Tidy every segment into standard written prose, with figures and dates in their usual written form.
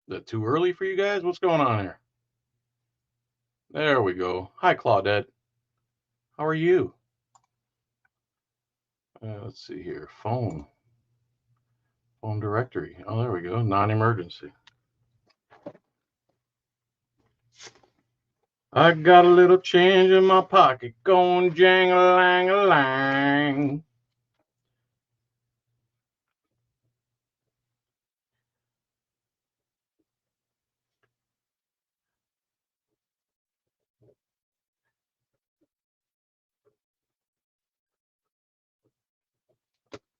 that too early for you guys? What's going on here? There we go. Hi, Claudette. How are you? Let's see here. Phone directory. Oh, there we go. Non-emergency. I got a little change in my pocket going jang-a-lang-a-lang.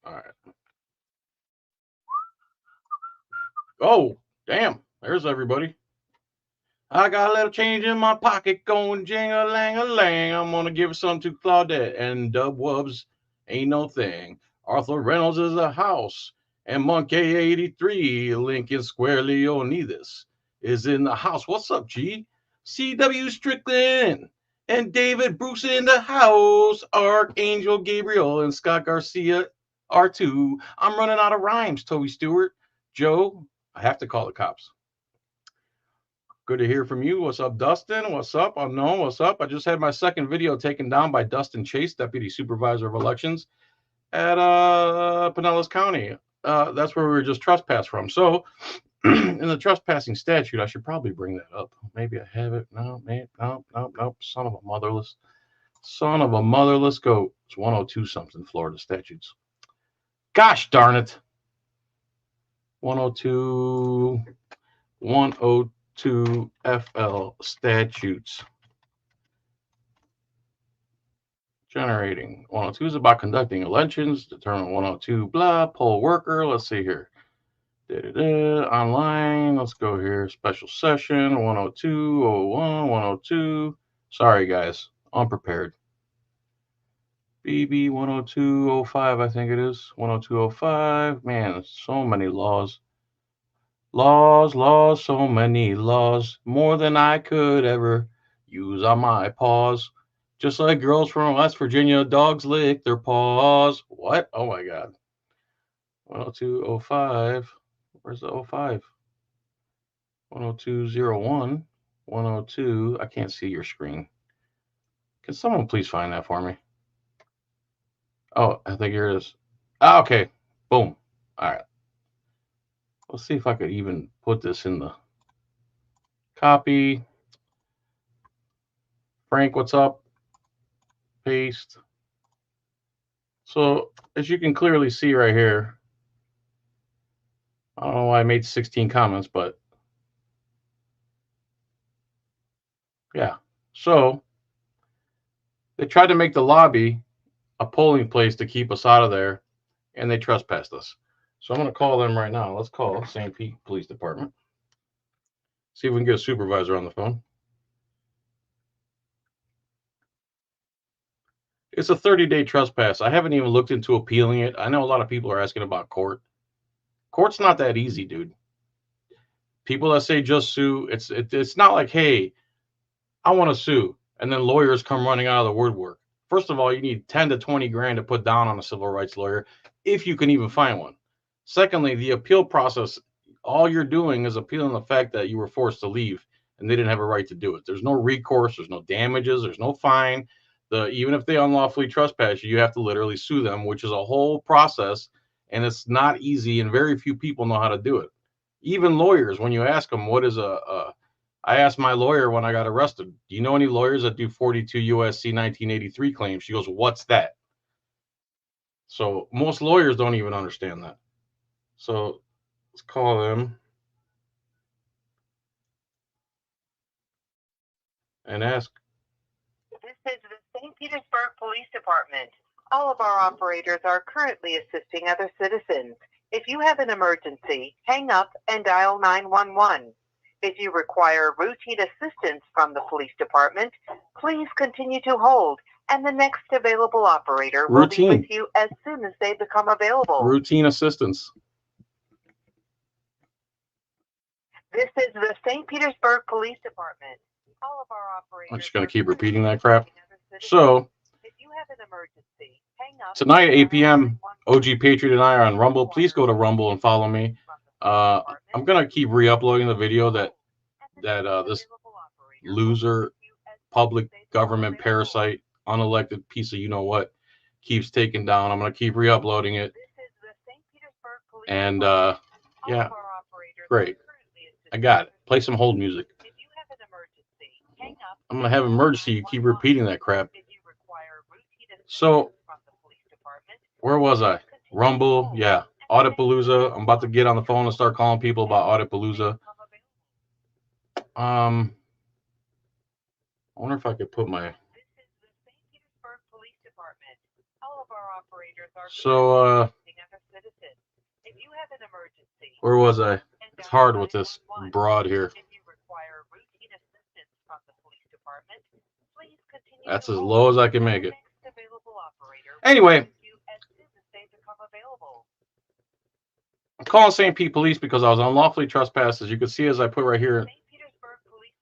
All right. Oh, damn. There's everybody. I got a little change in my pocket going jing-a-lang-a-lang. I'm going to give some to Claudette and Dub Wubs. Ain't no thing. Arthur Reynolds is a house. And Monkey 83, Lincoln Square Leonidas is in the house. What's up, G? CW Strickland and David Bruce in the house. Archangel Gabriel and Scott Garcia R2. I'm running out of rhymes, Toby Stewart. Joe, I have to call the cops. Good to hear from you. What's up, Dustin? What's up? Unknown. What's up? I just had my second video taken down by Dustin Chase, Deputy Supervisor of Elections at Pinellas County. That's where we were just trespassed from. So in the trespassing statute, I should probably bring that up. Maybe I have it. No, maybe, no. Son of a motherless goat. It's 102 something Florida statutes. Gosh darn it. 102 FL statutes. Generating 102 is about conducting elections. Determine 102 blah poll worker. Let's see here. Online. Let's go here. Special session 102.01 102. Sorry guys, unprepared. BB 102.05 I think it is 102.05. Man, so many laws. Laws, so many laws, more than I could ever use on my paws. Just like girls from West Virginia, dogs lick their paws. What? Oh my God. 102.05. Where's the 05? 102.01. 102. I can't see your screen. Can someone please find that for me? Oh, I think here it is. Ah, okay. Boom. All right. Let's see if I could even put this in the copy. Frank, what's up? Paste. So as you can clearly see right here, I don't know why I made 16 comments, but yeah. So they tried to make the lobby a polling place to keep us out of there, and they trespassed us. So I'm going to call them right now. Let's call St. Pete Police Department. See if we can get a supervisor on the phone. It's a 30-day trespass. I haven't even looked into appealing it. I know a lot of people are asking about court. Court's not that easy, dude. People that say just sue, it's not like, hey, I want to sue, and then lawyers come running out of the woodwork. First of all, you need 10 to 20 grand to put down on a civil rights lawyer, if you can even find one. Secondly, the appeal process, all you're doing is appealing the fact that you were forced to leave and they didn't have a right to do it. There's no recourse, there's no damages, there's no fine. Even if they unlawfully trespass you, you have to literally sue them, which is a whole process, and it's not easy, and very few people know how to do it. Even lawyers, when you ask them what is I asked my lawyer when I got arrested, do you know any lawyers that do 42 USC 1983 claims? She goes, what's that? So most lawyers don't even understand that. So let's call them and ask. This is the St. Petersburg Police Department. All of our operators are currently assisting other citizens. If you have an emergency, hang up and dial 911. If you require routine assistance from the police department, please continue to hold, and the next available operator will be with you as soon as they become available. Routine assistance. This is the St. Petersburg Police Department. All of our operators. I'm just going to keep repeating that crap. So, if you have an emergency, hang up. Tonight at 8 p.m., OG Patriot and I are on Rumble. Please go to Rumble and follow me. I'm gonna keep re-uploading the video that this loser, public government parasite, unelected piece of you know what keeps taking down. I'm gonna keep re-uploading it, and yeah, great. I got it. Play some hold music. I'm gonna have emergency. You keep repeating that crap. So, where was I? Rumble, yeah. Auditpalooza. I'm about to get on the phone and start calling people about Auditpalooza. I wonder if I could put my. So, where was I? It's hard with this broad here. That's as low as I can make it. Anyway, I'm calling St. Pete Police because I was unlawfully trespassed. As you can see, as I put right here,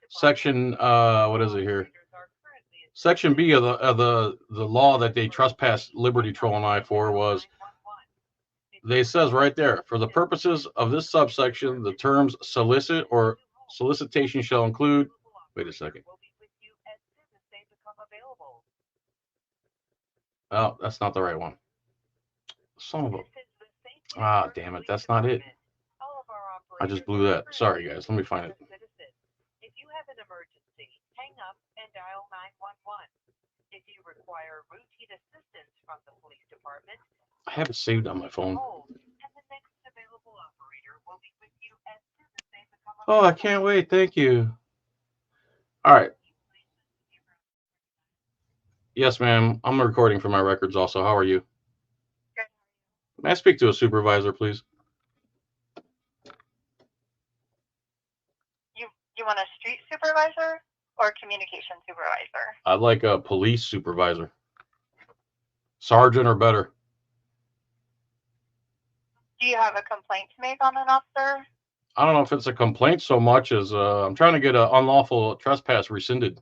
section what is it here? Section B of the law that they trespassed Liberty Troll and I for was, they says right there, for the purposes of this subsection, the terms solicit or solicitation shall include. Wait a second. Oh, that's not the right one. Son of a. Ah, damn it. That's not it. I just blew that. Sorry, guys. Let me find it. If you have an emergency, hang up and dial 911. If you require routine assistance from the police department, I have it saved on my phone. Oh, I can't wait. Thank you. All right. Yes, ma'am. I'm recording for my records also. How are you? May I speak to a supervisor, please? You want a street supervisor or communication supervisor? I'd like a police supervisor. Sergeant or better. Do you have a complaint to make on an officer? I don't know if it's a complaint so much as I'm trying to get an unlawful trespass rescinded.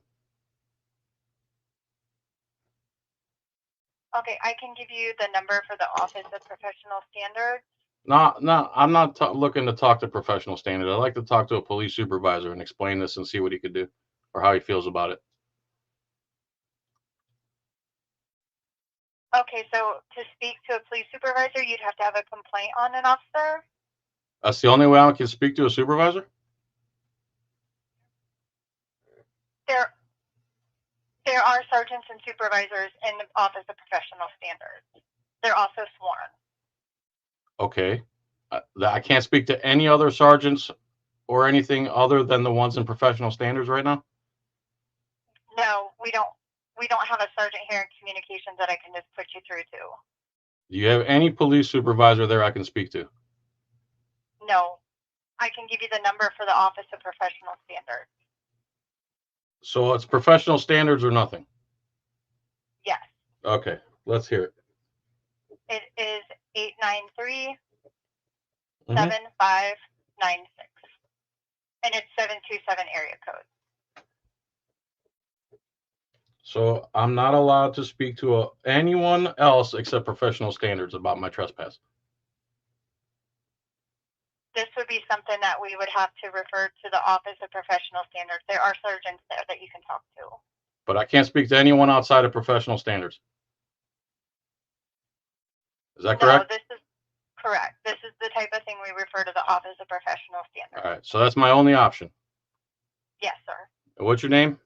Okay, I can give you the number for the Office of Professional Standards. No, I'm not looking to talk to professional standards. I'd like to talk to a police supervisor and explain this and see what he could do or how he feels about it. Okay, so to speak to a police supervisor, you'd have to have a complaint on an officer? That's the only way I can speak to a supervisor? There are sergeants and supervisors in the Office of Professional Standards. They're also sworn. Okay. I can't speak to any other sergeants or anything other than the ones in professional standards right now? No, we don't have a sergeant here in communications that I can just put you through to. Do you have any police supervisor there I can speak to? No. I can give you the number for the Office of Professional Standards. So it's professional standards or nothing? Yes. Okay, let's hear it. It is 893-7596. And it's 727 area code. So I'm not allowed to speak to anyone else except professional standards about my trespass. This would be something that we would have to refer to the Office of Professional Standards. There are sergeants there that you can talk to. But I can't speak to anyone outside of professional standards. Is that correct? No, this is correct. This is the type of thing we refer to the Office of Professional Standards. All right, so that's my only option. Yes, sir. And what's your name?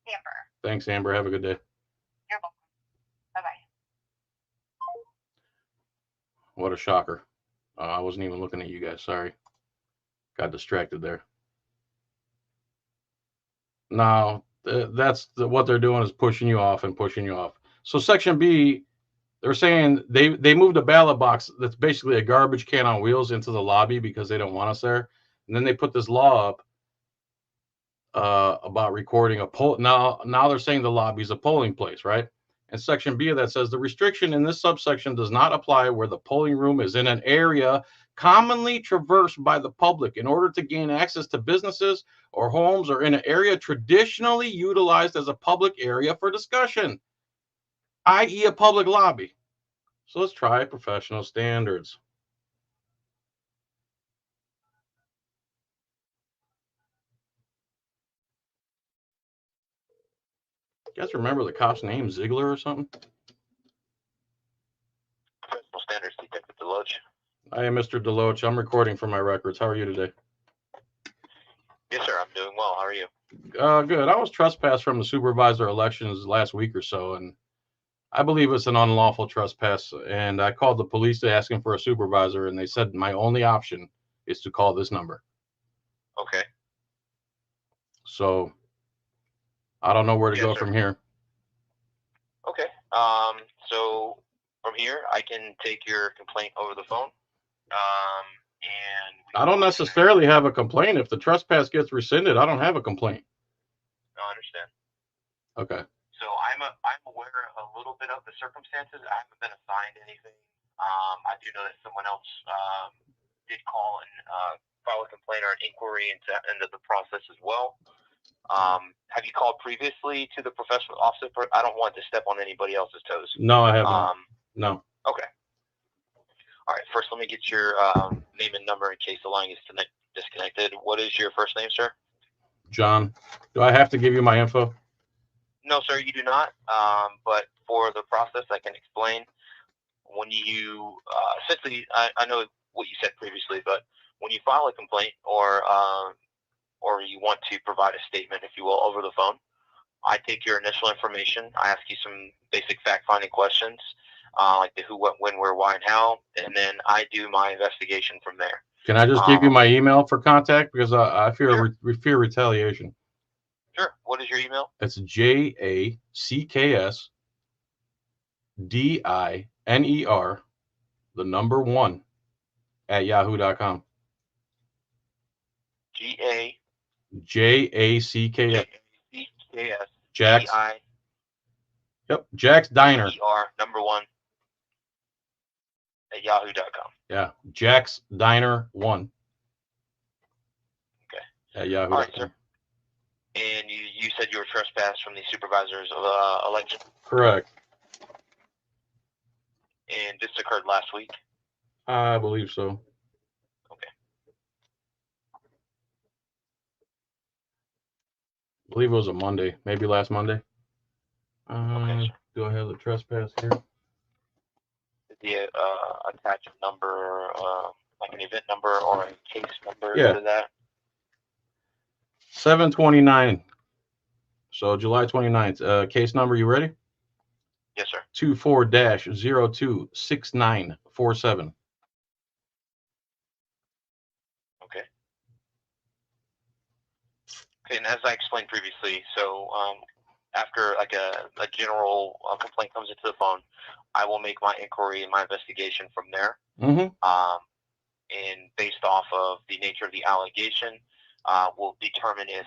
Amber. Thanks, Amber. Have a good day. You're welcome. Bye-bye. What a shocker. I wasn't even looking at you guys. Sorry. Got distracted there. No, what they're doing is pushing you off and pushing you off. So Section B, they're saying they moved a ballot box that's basically a garbage can on wheels into the lobby because they don't want us there. And then they put this law up about recording a poll. Now they're saying the lobby is a polling place, right? And Section B of that says the restriction in this subsection does not apply where the polling room is in an area commonly traversed by the public in order to gain access to businesses or homes or in an area traditionally utilized as a public area for discussion, i.e. a public lobby. So let's try professional standards. You guys remember the cop's name, Ziegler or something? Professional Standards Detective Deloach. I am Mr. Deloach. I'm recording for my records. How are you today? Yes, sir. I'm doing well. How are you? Good. I was trespassed from the supervisor elections last week or so, and I believe it's an unlawful trespass. And I called the police to ask him for a supervisor, and they said my only option is to call this number. Okay. So I don't know where to Yes, go sir. from here. Okay. So from here, I can take your complaint over the phone. And I don't necessarily have a complaint. If the trespass gets rescinded, I don't have a complaint. I understand. Okay. So I'm aware a little bit of the circumstances. I haven't been assigned anything. I do know that someone else did call and file a complaint or an inquiry into the process as well. Have you called previously to the professional officer? I don't want to step on anybody else's toes. No, I haven't. No. Okay. All right. First, let me get your name and number in case the line is disconnected. What is your first name, sir? John. Do I have to give you my info? No, sir, you do not. But for the process, I can explain. When you essentially, I know what you said previously, but when you file a complaint or you want to provide a statement, if you will, over the phone, I take your initial information. I ask you some basic fact-finding questions, like the who, what, when, where, why, and how, and then I do my investigation from there. Can I just give you my email for contact? Because I fear fear retaliation. Sure. What is your email? It's JACKSDINER, the number 1, at yahoo.com. JACKS. Jack's. Yep. Jack's Diner. Number 1 at yahoo.com. Yeah. Jack's Diner 1. Okay. At yahoo.com. All right, sir. And you said you were trespassed from the supervisor's election? Correct. And this occurred last week? I believe so. Okay. I believe it was a Monday, maybe last Monday. Okay, sir. Do I have the trespass here? Did you attach a number, like an event number or a case number to that? 7/29. So July 29th. Case number, you ready? Yes, sir. 24-026947. Okay. Okay, and as I explained previously, so after like a general complaint comes into the phone, I will make my inquiry and my investigation from there. Mm-hmm. And based off of the nature of the allegation, we'll determine if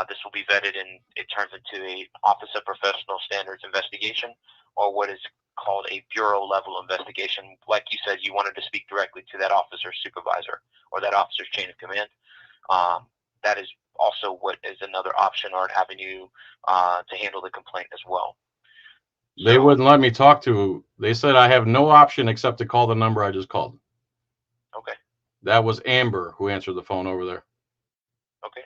this will be vetted and it turns into a Office of Professional Standards investigation, or what is called a bureau level investigation. Like you said, you wanted to speak directly to that officer's supervisor or that officer's chain of command. That is also what is another option or an avenue to handle the complaint as well. They wouldn't let me talk to. They said I have no option except to call the number I just called. Okay. That was Amber who answered the phone over there. Okay.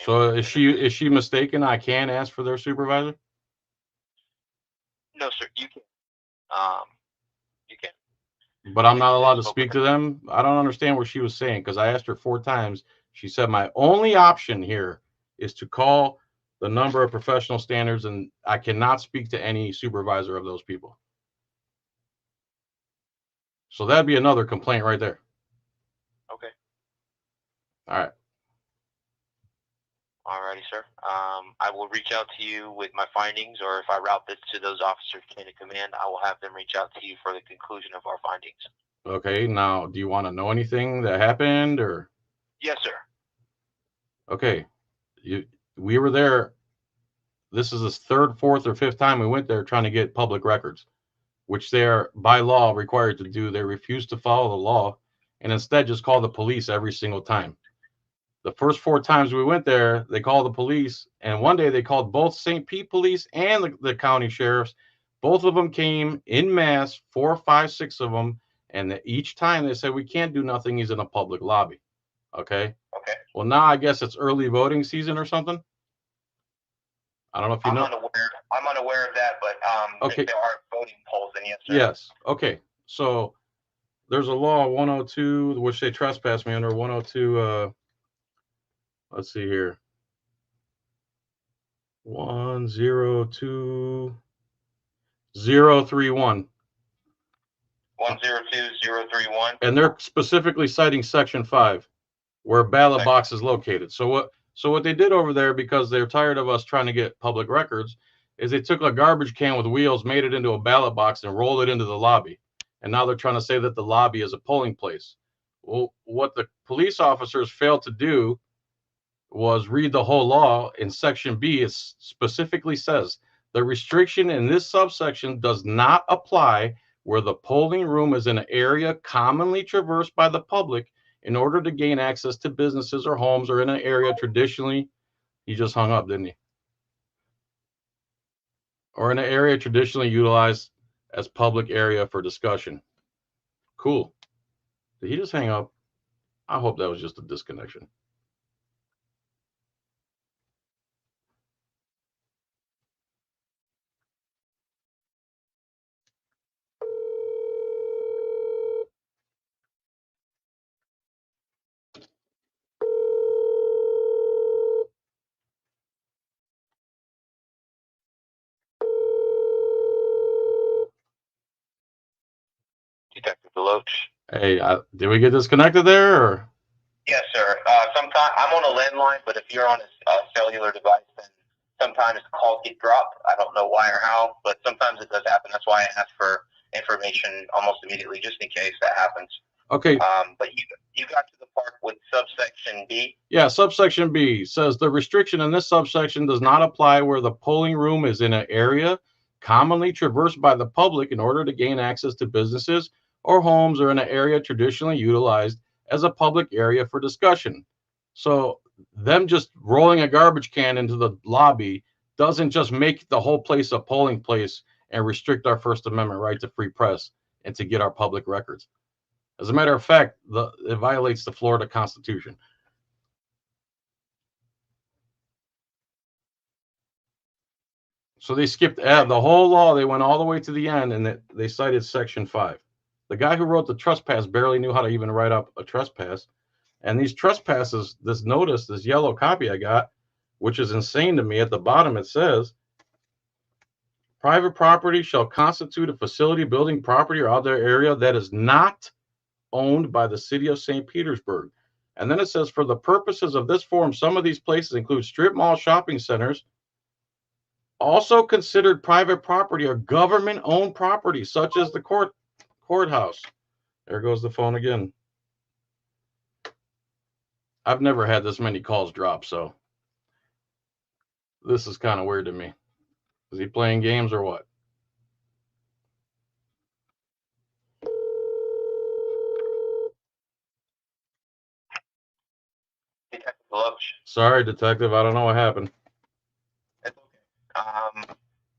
So is she mistaken? I can ask for their supervisor? No, sir. You can. You can. But I'm not allowed to speak to them? I don't understand what she was saying, because I asked her 4 times. She said my only option here is to call the number of professional standards, and I cannot speak to any supervisor of those people. So that'd be another complaint right there. Okay. All right. Alrighty, sir. I will reach out to you with my findings, or if I route this to those officers' chain of command, I will have them reach out to you for the conclusion of our findings. Okay. Now, do you want to know anything that happened, or? Yes, sir. Okay. We were there. This is the 3rd, 4th, or 5th time we went there trying to get public records, which they're by law required to do. They refused to follow the law and instead just call the police every single time. The first 4 times we went there, they called the police, and one day they called both St. Pete police and the county sheriffs. Both of them came in mass, 4, 5, 6 of them, and each time they said, we can't do nothing. He's in a public lobby. Okay. Okay. Well, now I guess it's early voting season or something. I don't know if you know. I'm unaware of that, but okay. if there are voting polls, then yes, sir. Yes. Okay. So there's a law 102, which they trespassed me under 102. Let's see here. 102031. 102031. And they're specifically citing Section 5, where a ballot box is located. So what they did over there, because they're tired of us trying to get public records, is they took a garbage can with wheels, made it into a ballot box, and rolled it into the lobby. And now they're trying to say that the lobby is a polling place. Well, what the police officers failed to do was read the whole law. In Section B, it specifically says the restriction in this subsection does not apply where the polling room is in an area commonly traversed by the public in order to gain access to businesses or homes, or in an area traditionally, he just hung up, didn't he? Or in an area traditionally utilized as public area for discussion. Cool. Did he just hang up? I hope that was just a disconnection. Detective Deloach. Hey, did we get disconnected there? Or? Yes, sir. Sometimes I'm on a landline, but if you're on a cellular device, then sometimes calls get dropped. I don't know why or how, but sometimes it does happen. That's why I ask for information almost immediately, just in case that happens. Okay. But you got to the part with subsection B. Yeah, subsection B says the restriction in this subsection does not apply where the polling room is in an area commonly traversed by the public in order to gain access to businesses or homes, or in an area traditionally utilized as a public area for discussion. So them just rolling a garbage can into the lobby doesn't just make the whole place a polling place and restrict our First Amendment right to free press and to get our public records. As a matter of fact, it violates the Florida Constitution. So they skipped the whole law. They went all the way to the end, and they cited Section 5. The guy who wrote the trespass barely knew how to even write up a trespass. And these trespasses, this notice, this yellow copy I got, which is insane to me, at the bottom it says, private property shall constitute a facility, building, property, or other area that is not owned by the city of St. Petersburg. And then it says, for the purposes of this form, some of these places include strip mall, shopping centers, also considered private property or government-owned property, such as the courthouse. There goes the phone again. I've never had this many calls drop, so this is kind of weird to me. Is he playing games or what? Detective Deloach. Sorry, detective. I don't know what happened. It's okay.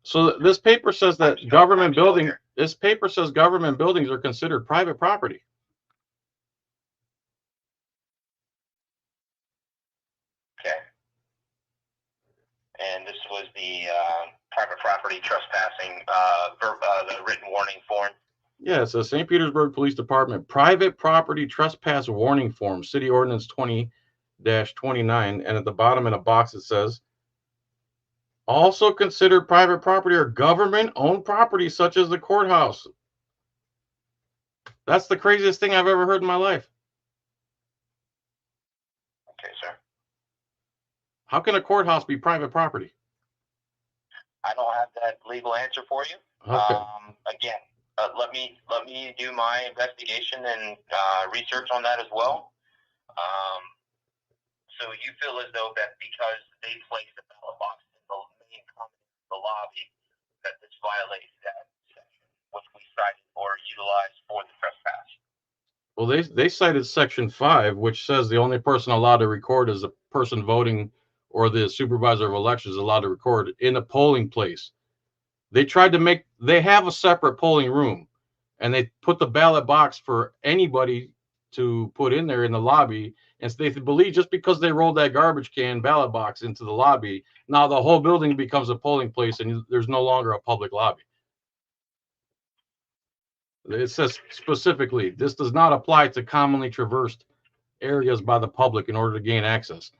So this paper says that government buildings are considered private property. Okay. And this was the private property trespassing, the written warning form. Yeah, it says St. Petersburg Police Department private property trespass warning form, City Ordinance 20-29, and at the bottom in a box it says, also considered private property or government-owned property, such as the courthouse. That's the craziest thing I've ever heard in my life. Okay, sir. How can a courthouse be private property? I don't have that legal answer for you. Okay. Again, let me do my investigation and research on that as well. So you feel as though that because they placed the ballot box in the main common the lobby, that this violates that section, which we cited or utilized for the trespass. Well, they cited Section 5, which says the only person allowed to record is the person voting, or the supervisor of elections is allowed to record in a polling place. They have a separate polling room, and they put the ballot box for anybody to put in there in the lobby, and they believe just because they rolled that garbage can ballot box into the lobby, now the whole building becomes a polling place and there's no longer a public lobby. It says specifically, this does not apply to commonly traversed areas by the public in order to gain access.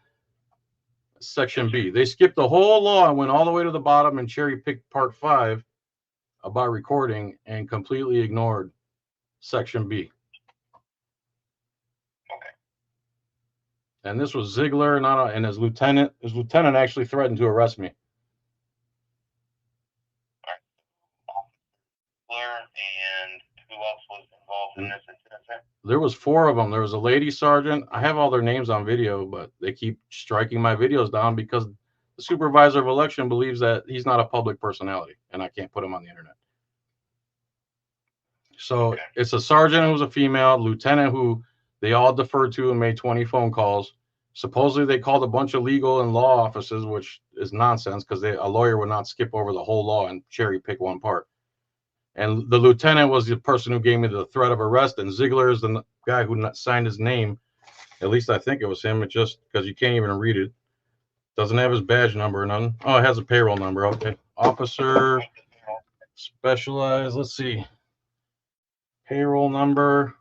Section B. They skipped the whole law and went all the way to the bottom and cherry picked part 5 about recording and completely ignored Section B. Okay. And this was Ziegler, and his lieutenant. His lieutenant actually threatened to arrest me. And who else was involved in this incident, sir? There was 4 of them. There was a lady sergeant. I have all their names on video, but they keep striking my videos down because the supervisor of election believes that he's not a public personality, and I can't put him on the internet. So Okay. it's a sergeant who's a female, lieutenant who they all deferred to and made 20 phone calls. Supposedly they called a bunch of legal and law offices, which is nonsense because a lawyer would not skip over the whole law and cherry pick one part. And the lieutenant was the person who gave me the threat of arrest, and Ziegler is the guy who signed his name. At least I think it was him. It just because you can't even read it. Doesn't have his badge number or nothing. Oh, it has a payroll number. Okay. Officer specialized. Let's see. Payroll number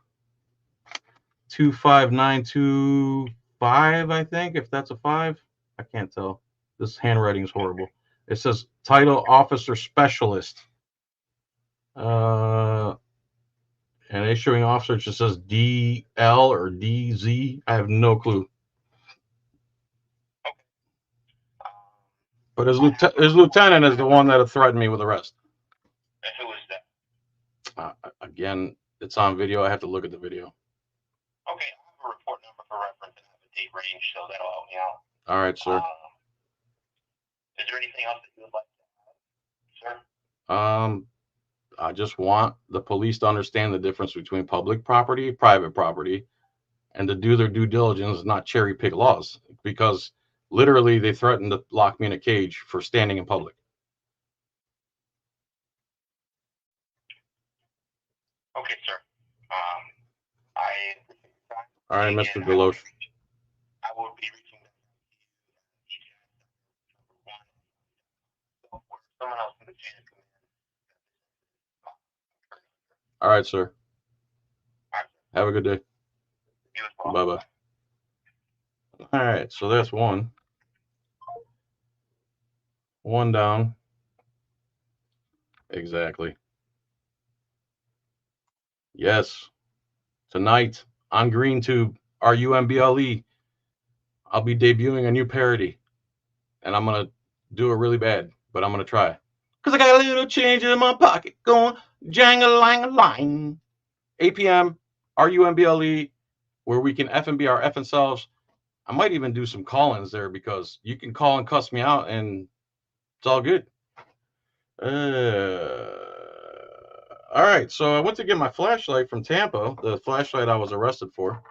25925, I think, if that's a 5. I can't tell. This handwriting is horrible. It says title officer specialist. And issuing officer just says DL or DZ. I have no clue. But his lieutenant is the one that threatened me with arrest. And who is that? Again, it's on video. I have to look at the video. Okay, I have a report number for reference and I have a date range, so that'll help me out. All right, sir. Is there anything else that you would like to add, sir? I just want the police to understand the difference between public property, private property, and to do their due diligence, not cherry pick laws, because literally they threatened to lock me in a cage for standing in public. Okay, sir. All right, Mr. Deloche. I will be reaching out to someone else in the chain of command. All right, sir. Have a good day. You as well. Bye-bye. All right, so that's one. One down. Exactly. Yes. Tonight on GreenTube, RUMBLE, I'll be debuting a new parody. And I'm going to do it really bad, but I'm going to try. Because I got a little change in my pocket going jang-a-lang-a-lang. 8 p.m., RUMBLE, where we can F and be our effing selves. I might even do some call-ins there because you can call and cuss me out and it's all good. All right, so I went to get my flashlight from Tampa, the flashlight I was arrested for.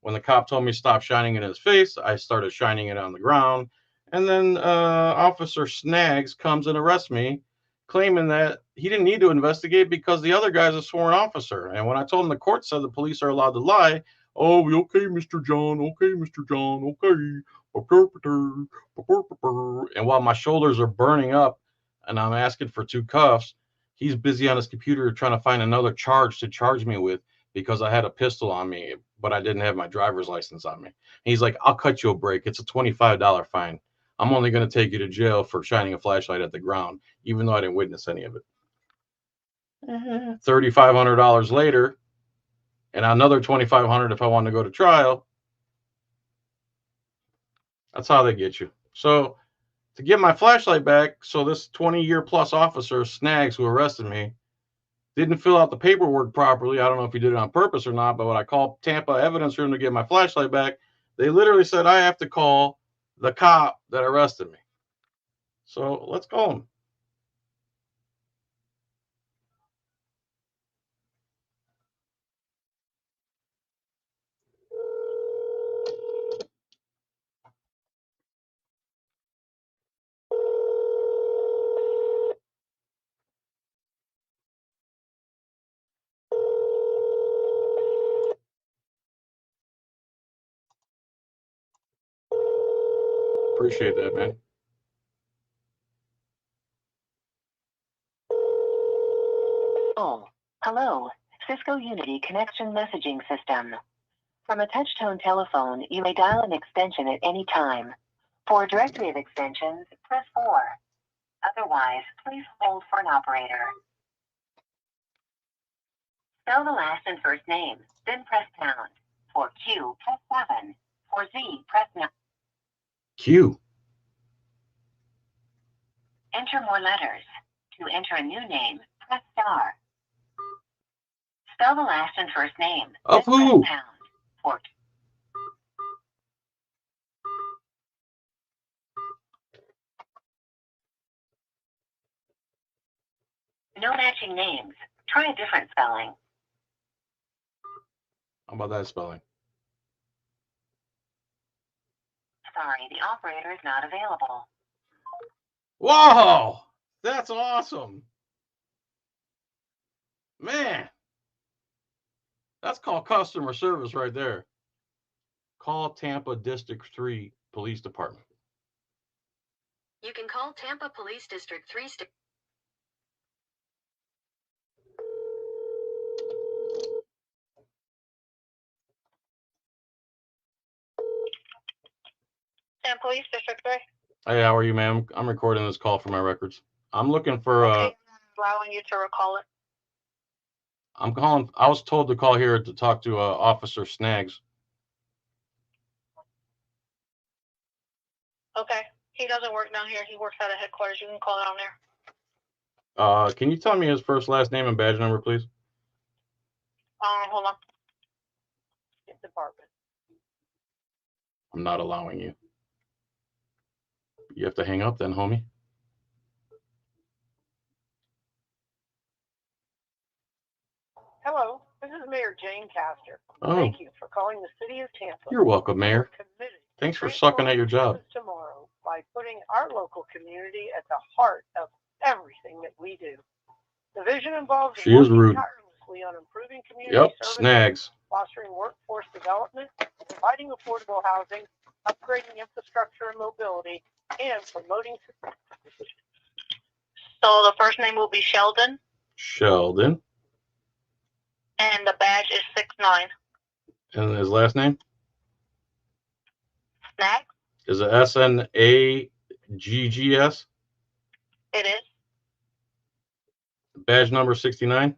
When the cop told me to stop shining it in his face, I started shining it on the ground. And then Officer Snags comes and arrests me, claiming that he didn't need to investigate because the other guy's a sworn officer. And when I told him the court said the police are allowed to lie, oh, okay, Mr. John, okay, Mr. John, okay. And while my shoulders are burning up and I'm asking for 2 cuffs, he's busy on his computer trying to find another charge to charge me with because I had a pistol on me, but I didn't have my driver's license on me. And he's like, I'll cut you a break. It's a $25 fine. I'm only going to take you to jail for shining a flashlight at the ground, even though I didn't witness any of it. $3,500 later, and another $2,500 if I want to go to trial. That's how they get you. So to get my flashlight back, so this 20-year-plus officer, Snags, who arrested me, didn't fill out the paperwork properly. I don't know if he did it on purpose or not, but when I called Tampa evidence room to get my flashlight back, they literally said I have to call the cop that arrested me. So let's call him. Appreciate that, man. Oh, hello. Cisco Unity Connection Messaging System. From a touch-tone telephone, you may dial an extension at any time. For a directory of extensions, press 4. Otherwise, please hold for an operator. Spell the last and first name, then press pound. For Q, press 7. For Z, press 9. Q. Enter more letters. To enter a new name, press star. Spell the last and first name, Of then who? press pound. For no matching names. Try a different spelling. How about that spelling? Sorry, the operator is not available. Whoa! That's awesome. Man. That's called customer service right there. Call Tampa District 3 Police Department. You can call Tampa Police District 3. San Police District 3. Hey, how are you, ma'am? I'm recording this call for my records. I'm looking for Okay, allowing you to recall it. I'm calling. I was told to call here to talk to Officer Snaggs. Okay. He doesn't work down here. He works out of headquarters. You can call down there. Can you tell me his first, last name, and badge number, please? Hold on. Department. I'm not allowing you. You have to hang up then, homie. Hello, this is Mayor Jane Castor. Oh, Thank you for calling the City of Tampa. you're welcome, Mayor. We're committed to Thanks for sucking at your job. transforming tomorrow by putting our local community at the heart of everything that we do. The vision involves She is working rude. tirelessly on improving community Yep, services, Snaggs. fostering workforce development, providing affordable housing, upgrading infrastructure and mobility, and promoting. So the first name will be Sheldon, Sheldon. and the badge is 6'9". And his last name? Snag? Is it Snaggs? It is. Badge number 69?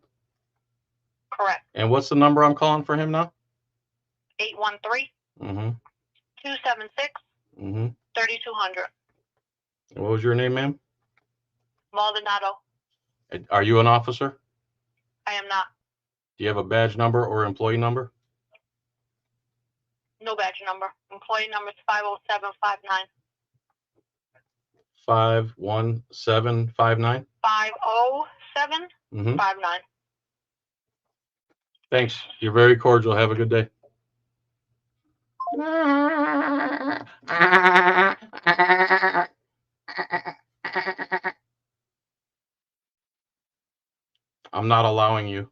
Correct. And what's the number I'm calling for him now? 813 Mm-hmm. 276 Mm-hmm. 3200. And what was your name, ma'am? Maldonado. Are you an officer? I am not. Do you have a badge number or employee number? No badge number. Employee number is 50759. 51759? 50759. Mm-hmm. Thanks. You're very cordial. Have a good day. I'm not allowing you.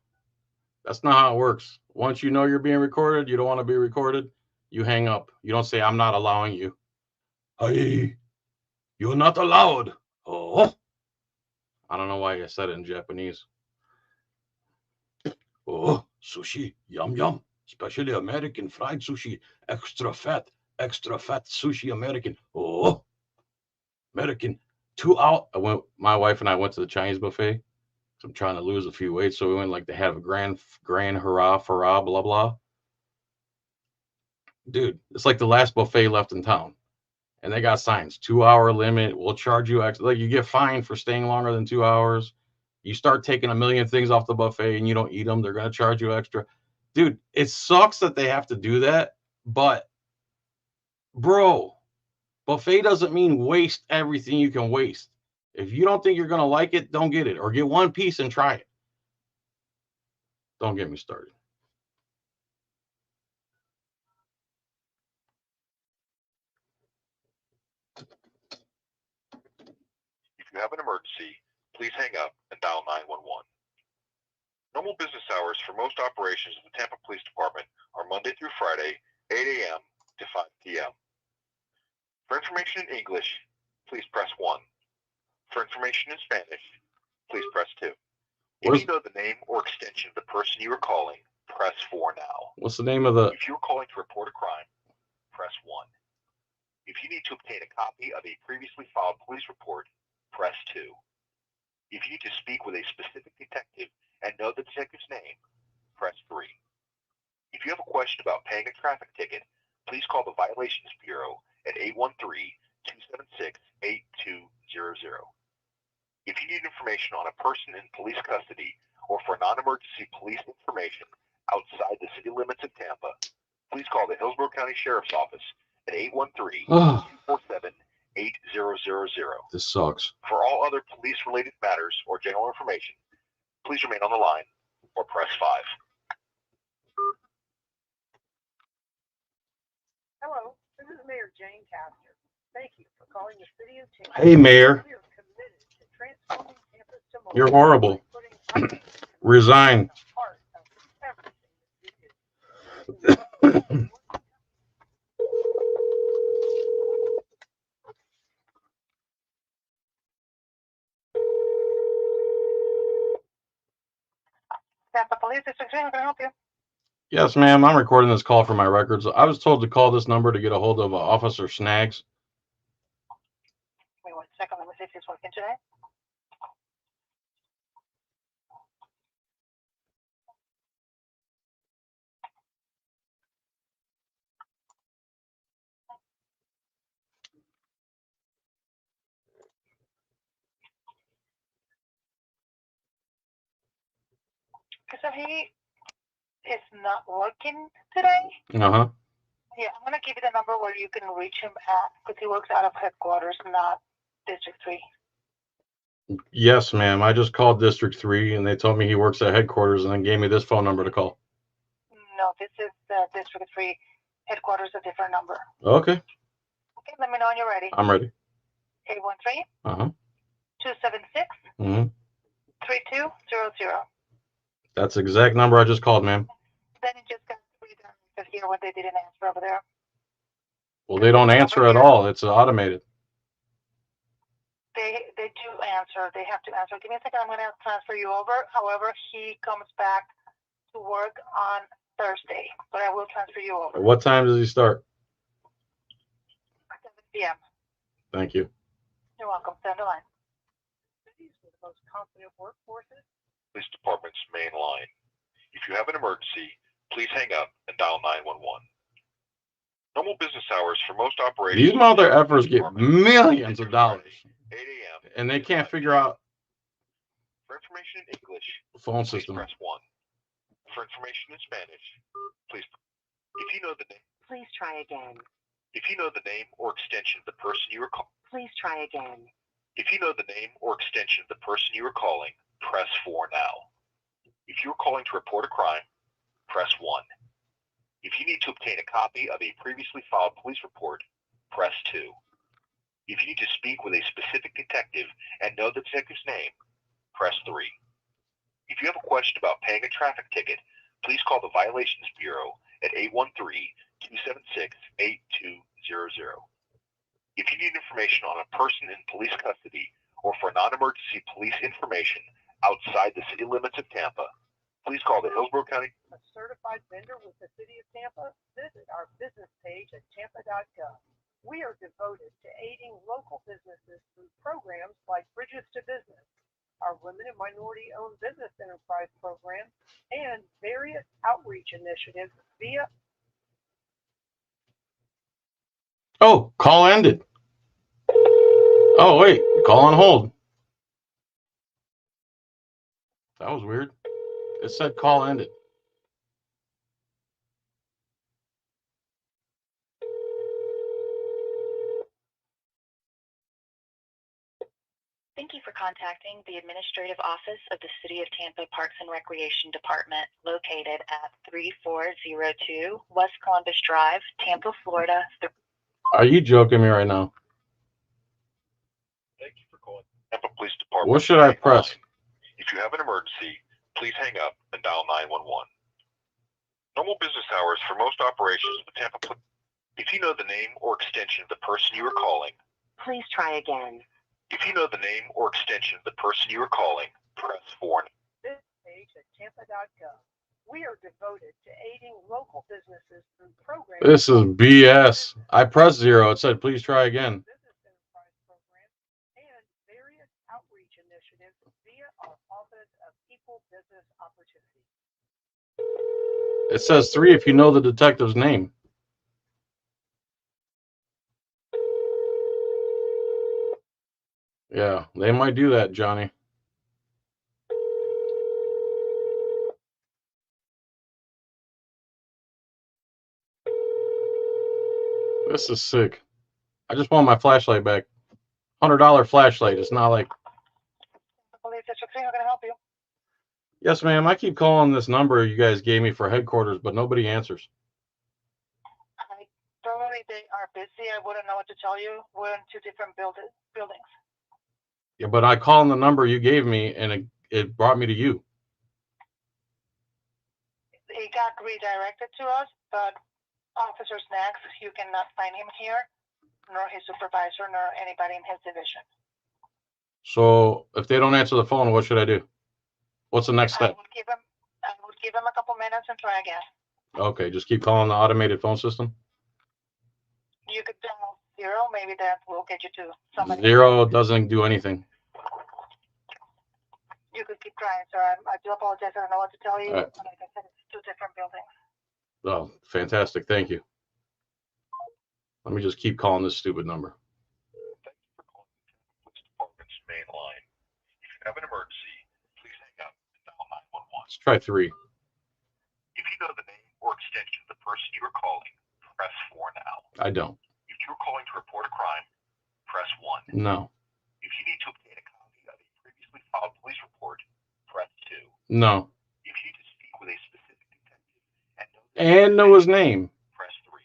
That's not how it works. Once you know you're being recorded, you don't want to be recorded, you hang up. You don't say, I'm not allowing you. Hey, you're not allowed. Oh. I don't know why I said it in Japanese. Oh, sushi, yum yum. Especially American fried sushi. Extra fat sushi American. Oh, American. 2 hours. My wife and I went to the Chinese buffet. I'm trying to lose a few weight, so we went like they have a grand hurrah, farah, blah blah. Dude, it's like the last buffet left in town, and they got signs: 2-hour limit. We'll charge you extra. Like you get fined for staying longer than 2 hours. You start taking a million things off the buffet and you don't eat them, they're gonna charge you extra. Dude, it sucks that they have to do that, but bro, buffet doesn't mean waste everything you can waste. If you don't think you're gonna like it, don't get it, or get one piece and try it. Don't get me started. If you have an emergency, please hang up and dial 911. Normal business hours for most operations of the Tampa Police Department are Monday through Friday, 8 a.m. to 5 p.m. For information in English, please press 1. For information in Spanish, please press 2. If you know the name or extension of the person you are calling, press 4 now. What's the name of the... If you are calling to report a crime, press 1. If you need to obtain a copy of a previously filed police report, press 2. If you need to speak with a specific detective and know the detective's name, press 3. If you have a question about paying a traffic ticket, please call the Violations Bureau at 813-276-8200. If you need information on a person in police custody or for non-emergency police information outside the city limits of Tampa, please call the Hillsborough County Sheriff's Office at 813-247-8000. This sucks. For all other police-related matters or general information, please remain on the line or press 5. Hello, this is Mayor Jane Castor. Thank you for calling the City of Tampa. Hey, Mayor. We are committed to transforming Tampa's tomorrow. You're horrible. Resign. Part of everything we do. Tampa Police District, can I help you? Yes, ma'am. I'm recording this call for my records. I was told to call this number to get a hold of Officer Snaggs. Wait 1 second, let me see if he's working today. So he is not working today? Uh-huh. Yeah, I'm going to give you the number where you can reach him at, because he works out of headquarters, not District 3. Yes, ma'am. I just called District 3, and they told me he works at headquarters, and then gave me this phone number to call. No, this is District 3 headquarters, a different number. Okay. Okay, let me know when you're ready. I'm ready. 813 Uh-huh. 276 Mm-hmm. 3200. That's the exact number I just called, ma'am. Then it just got redone here when they didn't answer over there. Well, they don't answer at all. It's automated. They do answer. They have to answer. Give me a second. I'm going to transfer you over. However, he comes back to work on Thursday, but I will transfer you over. What time does he start? 7 p.m. Thank you. You're welcome. Stay on the line. Cities with the most confident workforces. Police Department's main line. If you have an emergency, please hang up and dial 911. Normal business hours for most operations. These mother effers get millions of dollars, 8 a.m. and they can't figure out For information in English, phone please system. press 1. For information in Spanish, please. If you know the name, Please try again. if you know the name or extension of the person you are calling, Please try again. if you know the name or extension of the person you are calling, press 4 now. If you are calling to report a crime, press 1. If you need to obtain a copy of a previously filed police report, press 2. If you need to speak with a specific detective and know the detective's name, press 3. If you have a question about paying a traffic ticket, please call the Violations Bureau at 813-276-8200. If you need information on a person in police custody or for non-emergency police information outside the city limits of Tampa, please call the Hillsborough County. A certified vendor with the City of Tampa? Visit our business page at tampa.gov. We are devoted to aiding local businesses through programs like Bridges to Business, our women and minority-owned business enterprise program, and various outreach initiatives via. Oh, call ended. Oh, wait. Call on hold. That was weird. It said call ended. Thank you for contacting the Administrative Office of the City of Tampa Parks and Recreation Department, located at 3402 West Columbus Drive, Tampa, Florida. Are you joking me right now? Thank you for calling Tampa Police Department. What should I press? If you have an emergency, please hang up and dial 911. Normal business hours for most operations of the Tampa Police. If you know the name or extension of the person you are calling. Please try again. If you know the name or extension of the person you are calling, press 4. This page at tampa.gov. We are devoted to aiding local businesses through programs. This is BS. I pressed 0. It said, please try again. Business enterprise program and various outreach initiatives via our Office of Equal Business Opportunity. It says 3 if you know the detective's name. Yeah, they might do that, Johnny. This is sick. I just want my flashlight back. $100 flashlight. It's not like. Police District 3, how can I help you? Yes, ma'am. I keep calling this number you guys gave me for headquarters, but nobody answers. Probably they are busy. I wouldn't know what to tell you. We're in 2 different buildings. Yeah, but I called the number you gave me, and it brought me to you. It got redirected to us, but Officer Snacks, you cannot find him here, nor his supervisor, nor anybody in his division. So if they don't answer the phone, what should I do? What's the next step? I would give him a couple minutes and try again. Okay, just keep calling the automated phone system. You could dial 0. Maybe that will get you to somebody. 0 doesn't do anything. You could keep trying, sir. I do apologize. I don't know what to tell you. All right. Like I said, it's 2 different buildings. Oh, fantastic. Thank you. Let me just keep calling this stupid number. Thank you for calling the police department's main line. If you have an emergency, please hang up and dial 911. Let's try 3. If you know the name or extension of the person you are calling, press 4 now. I don't. If you are calling to report a crime, press 1. No. If you need to obtain a copy of a previously filed police report, press 2. No. If you need to speak with a specific detective And know his name. press 3.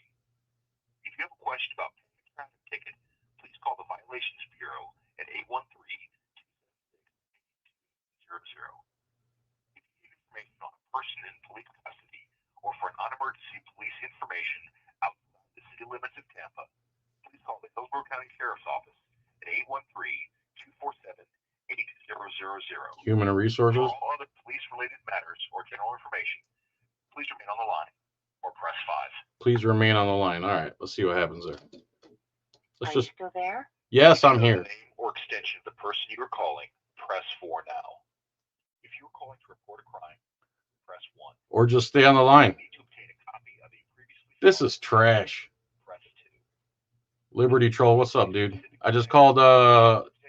If you have a question about paying a traffic ticket, please call the Violations Bureau at 813-276-8200. If you need information on a person in police custody or for non-emergency police information outside the city limits of Tampa, please call the Hillsborough County Sheriff's Office at 813-247-8200. Human resources. For all other police-related matters or general information, please remain on the line or press 5. Please remain on the line. All right, let's see what happens there. Let's Are just. you still there? Yes, I'm If you know here. the name or extension of the person you are calling, press 4 now. If you are calling to report a crime, press 1. Or just stay on the line. If you need to obtain a copy of a previously This filed is trash. press 2. Liberty Troll, what's up, dude? I just called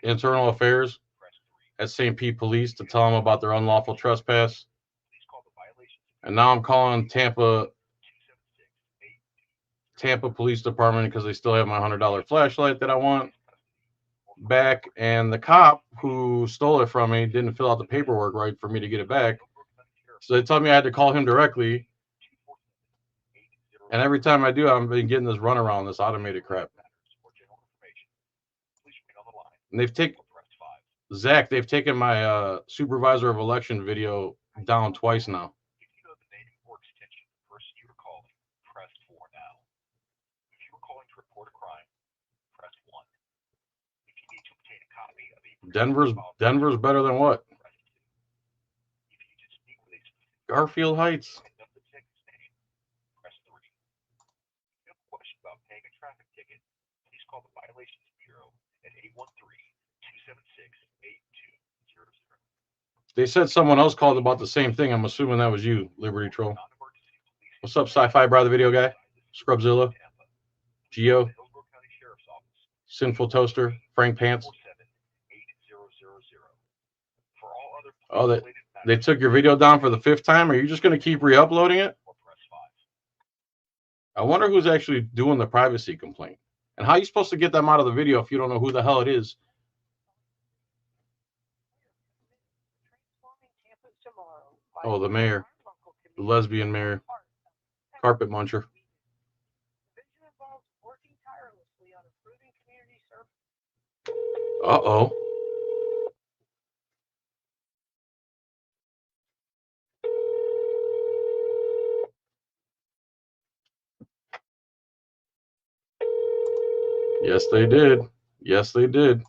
Internal Affairs Press 3. at St. Pete Police to tell them about their unlawful trespass. Please call the Violations And now I'm calling Tampa 276-8200. Police Department because they still have my $100 flashlight that I want back. And the cop who stole it from me didn't fill out the paperwork right for me to get it back. So they told me I had to call him directly. And every time I do, I've been getting this runaround, this automated crap. And they've taken, Zach, they've taken my supervisor of election video down twice now. If you know the name or extension of the person you are calling, press 4 now. If you are calling to report a crime, press 1. If you need to obtain a copy of a Denver's better than what? press 2. If you need to speak with a specific Garfield Heights. and know the detective's name, press 3. If you have a question about paying a traffic ticket, please call the Violations Bureau at 813-276-8200. They said someone else called about the same thing. I'm assuming that was you, Liberty Troll. Non-emergency police What's up, Sci-Fi Brother Video Guy? Scrubzilla, Geo, the Hillsborough County Sheriff's Office, Sinful Toaster, Frank Pants. 247-8000. For all other Oh, police-related they matters, took your video down for the 5th time. Are you just going to keep re-uploading it? or press 5. I wonder who's actually doing the privacy complaint. And how are you supposed to get them out of the video if you don't know who the hell it is? Transforming Tampa's tomorrow by Oh, the mayor, our local the community lesbian mayor, part of carpet muncher. The vision involves working tirelessly on improving community service. Uh-oh. Yes, they did. Yes, they did.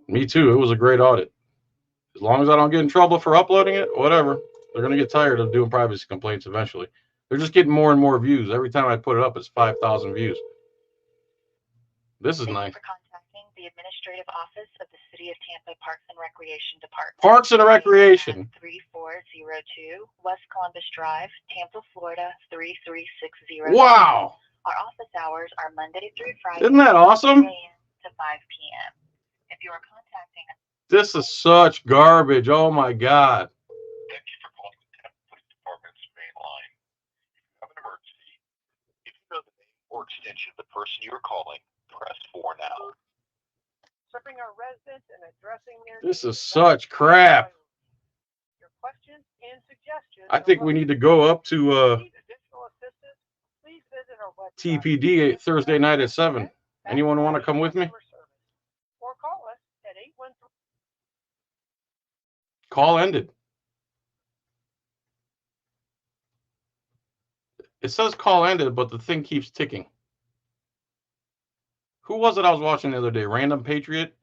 Me too. It was a great audit. As long as I don't get in trouble for uploading it, whatever. They're going to get tired of doing privacy complaints eventually. They're just getting more and more views. Every time I put it up, it's 5,000 views. This is nice. Thank you for contacting the Administrative Office of the City of Tampa Parks and Recreation Department. Parks and Recreation. 3402 West Columbus Drive, Tampa, Florida 33600. Wow. Our office hours are Monday through Friday. Isn't that awesome? 10 a.m. to 5 p.m. If you are contacting us. This is such garbage. Oh my God. Thank you for calling the Tampa Police Department's main line. If you have an emergency, if you know the name or extension of the person you are calling, press 4 now. Serving our residents and addressing their This needs is such crap. Your questions and suggestions. I think we need to go up to Need additional assistance? Please visit our website. TPD Thursday night at 7. Anyone want to come with me? Or call us at 813. Call ended. It says call ended, but the thing keeps ticking. Who was it I was watching the other day? Random Patriot.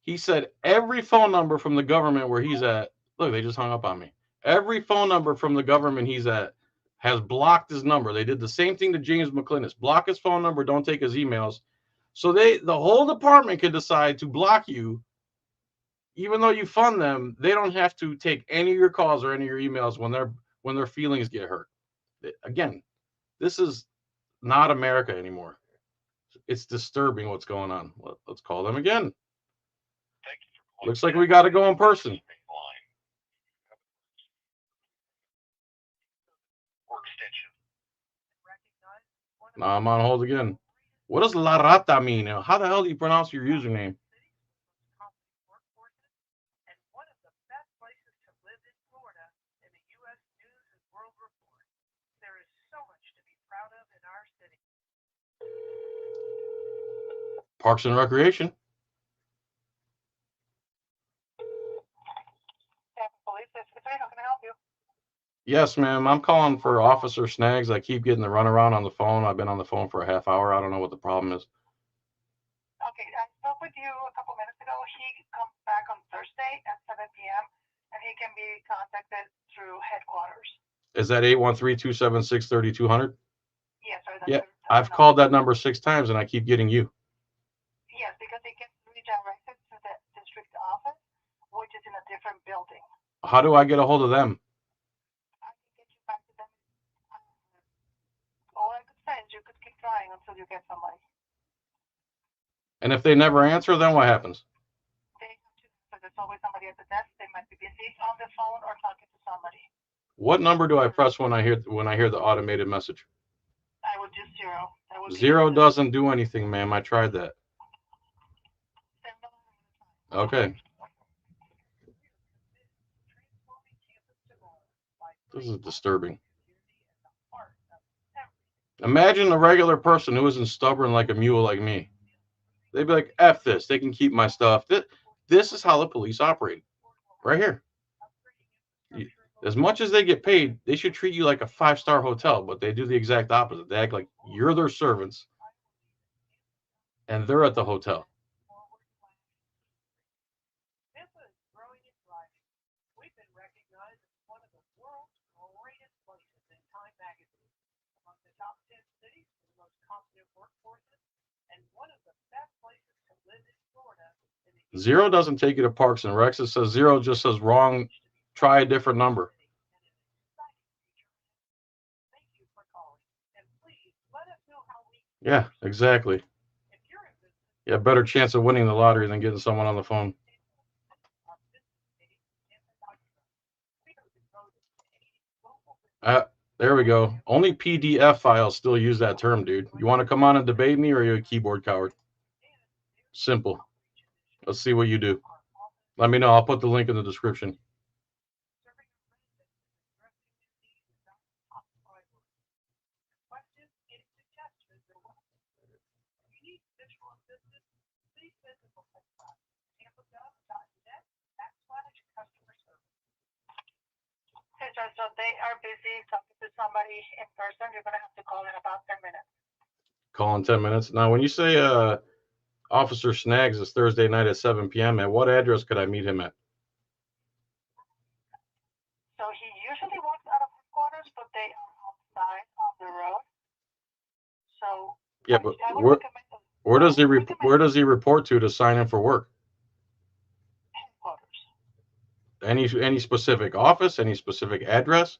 He said every phone number from the government where he's at. Look, they just hung up on me. Every phone number from the government he's at has blocked his number. They did the same thing to James McClinnis. Block his phone number, don't take his emails. So the whole department can decide to block you, even though you fund them. They don't have to take any of your calls or any of your emails when their feelings get hurt. Again, this is not America anymore. It's disturbing what's going on. Let's call them again. Thank you for calling. Looks like we got to go in person. Main line. Or extension. Now I'm on hold again. What does La Rata mean? How the hell do you pronounce your username? And one of the best places to live in Florida in the U.S. News and World Report. There is so much to be proud of in our city. Parks and Recreation. Tampa Police, this is how can I help you? Yes, ma'am. I'm calling for Officer Snaggs. I keep getting the runaround on the phone. I've been on the phone for a half hour. I don't know what the problem is. Okay, I spoke with you a couple minutes ago. He comes back on Thursday at 7 p.m. and he can be contacted through headquarters. Is that 813-276-3200? Yes, sir. Yeah, I've called that number 6 times and I keep getting you. Yes, because it gets redirected to the district office, which is in a different building. How do I get a hold of them? I can get you back to them. All I could say is you could keep trying until you get somebody. And if they never answer, then what happens? There's always somebody at the desk. They might be busy on the phone or talking to somebody. What number do I press when I hear the automated message? I would do 0. Zero doesn't do anything, ma'am. I tried that. Okay. This is disturbing. Imagine a regular person who isn't stubborn like a mule like me. They'd be like, F this. They can keep my stuff. This is how the police operate. Right here. As much as they get paid, they should treat you like a 5-star hotel, but they do the exact opposite. They act like you're their servants, and they're at the hotel. Tampa is growing and thriving. We've been recognized as one of the world's greatest places in Time magazine, among the top 10 cities with the most competent workforces, and one of the best places to live in Florida. Zero doesn't take you to Parks and Recs. It says zero just says wrong. Try a different number. Thank you for calling, and please let us know how we. Yeah, exactly. Yeah, better chance of winning the lottery than getting someone on the phone. There we go. Only PDF files still use that term, dude. You want to come on and debate me, or are you a keyboard coward? Simple. Let's see what you do. Let me know. I'll put the link in the description. Okay, Judge, so they are busy talking to somebody in person. You're gonna have to call in about 10 minutes. Call in 10 minutes. Now, when you say Officer Snaggs is Thursday night at 7 p.m., at what address could I meet him at? So he usually works out of headquarters, but they are outside on the road. So Yeah, but I would recommend where does he report to sign in for work? headquarters. Any specific office? Any specific address?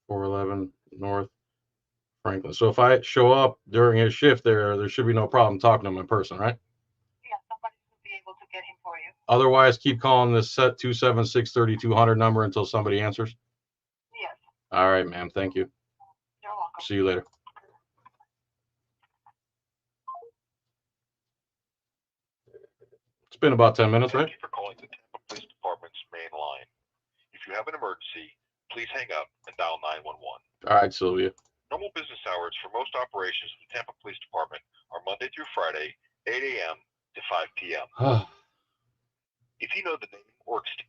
411 North Franklin. So if I show up during his shift, there should be no problem talking to him in person, right? Yeah, somebody should be able to get him for you. Otherwise, keep calling this set 276-3200 number until somebody answers. Yes. All right, ma'am. Thank you. You're welcome. See you later. It's been about 10 minutes, right? Thank you for calling the Tampa Police Department's main line. If you have an emergency, please hang up and dial 911. All right, Sylvia. Normal business hours for most operations of the Tampa Police Department are Monday through Friday, 8 a.m. to 5 p.m. If you know the name or extension.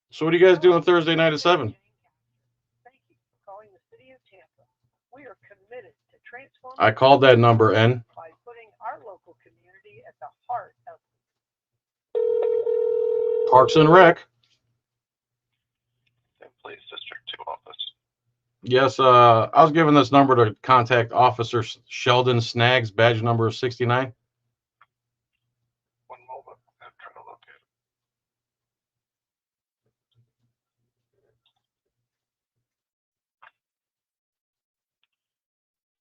So what are you guys doing Thursday night at 7? Thank you for calling the city of Tampa. We are committed to transforming. I called that number, N. By putting our local community at the heart of Parks and Rec. Police District 2 office. Yes, I was given this number to contact Officer Sheldon Snaggs, badge number 69. One moment, I'm trying to locate it.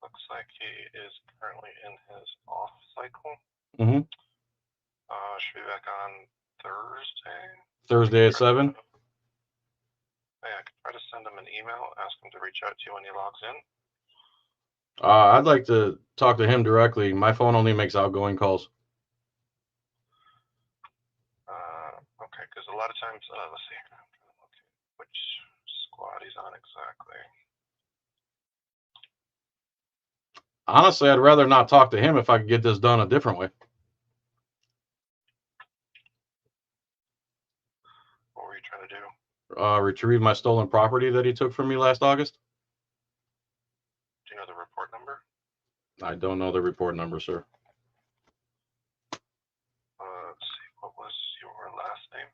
Looks like he is currently in his off cycle. Mm-hmm. Should be back on Thursday. Thursday at 7. Yeah, I could try to send him an email, ask him to reach out to you when he logs in. I'd like to talk to him directly. My phone only makes outgoing calls. Okay, because a lot of times, let's see, I'm trying to locate which squad he's on exactly. Honestly, I'd rather not talk to him if I could get this done a different way. What were you trying to do? Retrieve my stolen property that he took from me last August. Do you know the report number? I don't know the report number, sir. Let's see, what was your last name?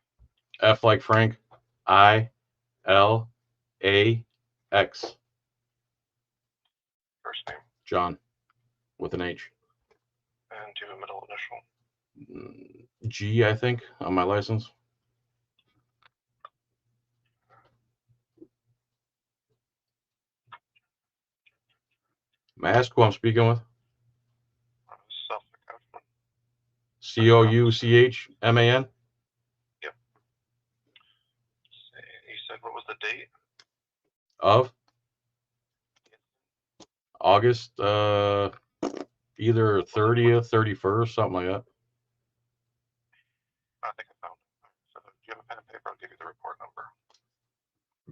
F like Frank, I-L-A-X. First name? John, with an H. And do you have a middle initial? G, I think, on my license. May I ask who I'm speaking with? Couchman. Couchman? Yep. You said what was the date? Of August, either 30th, 31st, something like that. I think I found it. So do you have a pen and paper? I'll give you the report number.